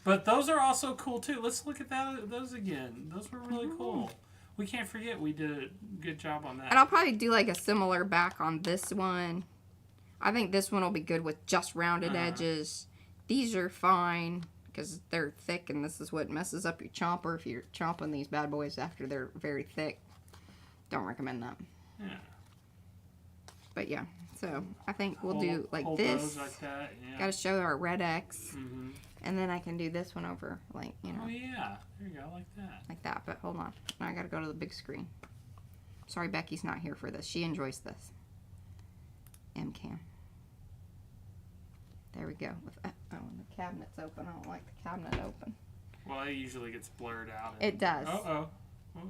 But those are also cool too. Let's look at those again. Those were really cool. We can't forget we did a good job on that. And I'll probably do like a similar back on this one. I think this one will be good with just rounded edges. These are fine because they're thick, and this is what messes up your chomper if you're chomping these bad boys after they're very thick. Don't recommend that. Yeah. But yeah, so I think we'll do like hold this. Those like that. Yeah. Got to show our red X. And then I can do this one over, like, you know. Oh, yeah. There you go, like that. Like that, but hold on. Now I got to go to the big screen. Sorry, Becky's not here for this. She enjoys this. M-Cam. There we go. Oh, and the cabinet's open. I don't like the cabinet open. Well, it usually gets blurred out. It does. Oh,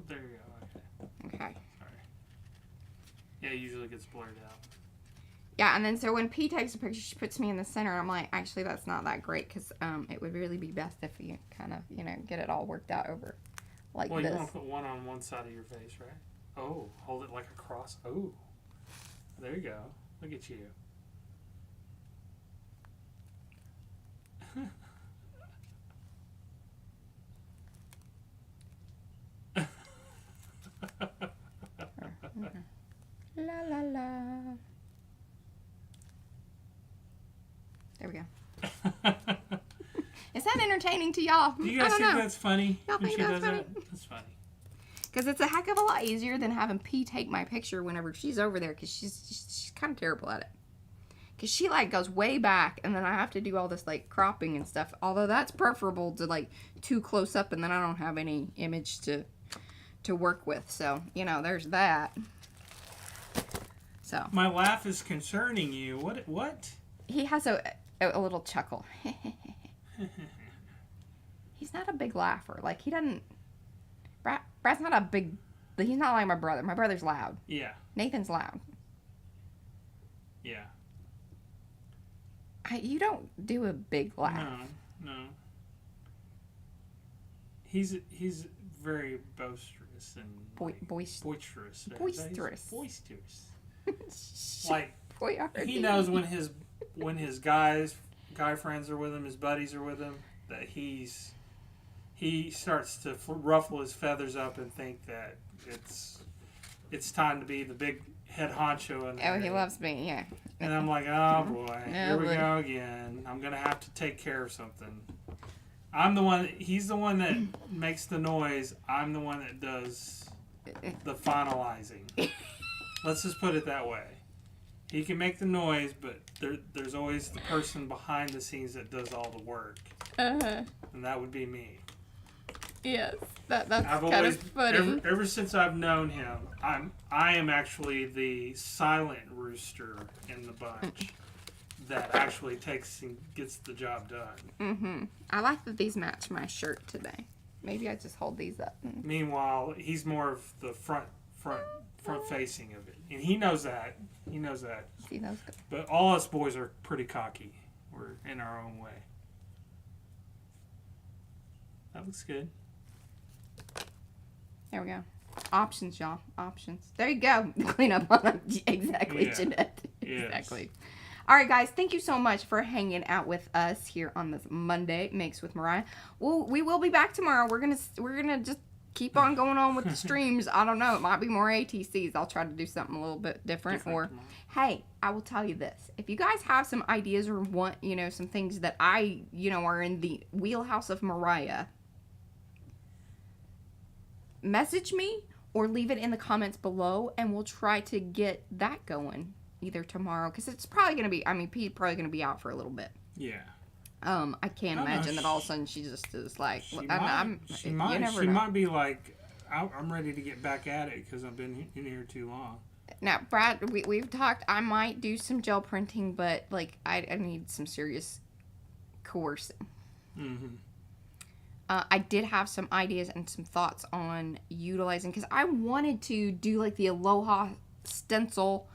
there you go. Okay. Okay. Sorry. Yeah, it usually gets blurred out. Yeah, and then so when P takes a picture, she puts me in the center. I'm like, actually, that's not that great because it would really be best if you kind of, you know, get it all worked out over like this. Well, you want to put one on one side of your face, right? Oh, hold it like a cross. Oh, there you go. Look at you. La la la. There we go. Is that entertaining to y'all? Do you guys think that's funny? Y'all think that's funny? That's funny. Because it's a heck of a lot easier than having P take my picture whenever she's over there, because she's kind of terrible at it. Because she, like, goes way back, and then I have to do all this, like, cropping and stuff. Although that's preferable to, like, too close up, and then I don't have any image to work with. So, you know, there's that. So. My laugh is concerning you. What? He has a little chuckle. He's Brad's not a big laugher. Like, he doesn't... Brad's not a big... He's not like my brother. My brother's loud. Yeah. Nathan's loud. Yeah. You don't do a big laugh. No. He's very boisterous and boisterous. Boisterous. Like, he knows when his guy friends are with him, his buddies are with him, that he starts to ruffle his feathers up and think that it's time to be the big head honcho in there. Oh, he loves me, yeah. And I'm like, oh boy, here we go again. I'm gonna have to take care of something. He's the one that makes the noise. I'm the one that does the finalizing. Let's just put it that way. He can make the noise, but there's always the person behind the scenes that does all the work. Uh-huh. And that would be me. Yes, that's kind of funny. Ever since I've known him, I am actually the silent rooster in the bunch that actually takes and gets the job done. Mm-hmm. I like that these match my shirt today. Maybe I just hold these up. Meanwhile, he's more of the front facing of it, and he knows that. He knows that. See those? But all us boys are pretty cocky. We're in our own way. That looks good. There we go. Options, y'all. Options. There you go. Clean up on them. Exactly, yeah. Jeanette. Yes. Exactly. All right, guys. Thank you so much for hanging out with us here on this Monday Makes with Mariah. Well, we will be back tomorrow. We're gonna just keep on going on with the streams. I don't know. It might be more ATCs. I'll try to do something a little bit different. Or, hey, I will tell you this. If you guys have some ideas or want, some things that are in the wheelhouse of Mariah, message me or leave it in the comments below, and we'll try to get that going either tomorrow, because it's probably going to be, Pete's probably going to be out for a little bit. Yeah. I can't imagine that all of a sudden she just is like, she might be like, I'm ready to get back at it because I've been in here too long. Now, Brad, we've talked, I might do some gel printing, but like I need some serious coercing. Mm-hmm. I did have some ideas and some thoughts on utilizing, because I wanted to do like the Aloha stencil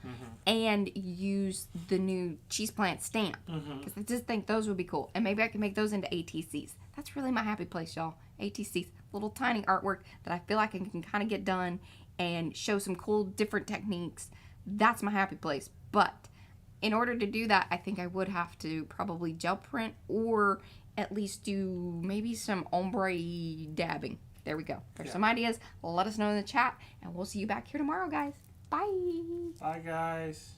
and use the new cheese plant stamp, because I just think those would be cool, and maybe I can make those into ATCs. That's really my happy place, y'all. ATCs, little tiny artwork that I feel like I can kind of get done and show some cool different techniques. That's my happy place. But in order to do that, I think I would have to probably gel print, or at least do maybe some ombre dabbing. There we go. There's some ideas. Let us know in the chat, and we'll see you back here tomorrow, guys. Bye. Bye, guys.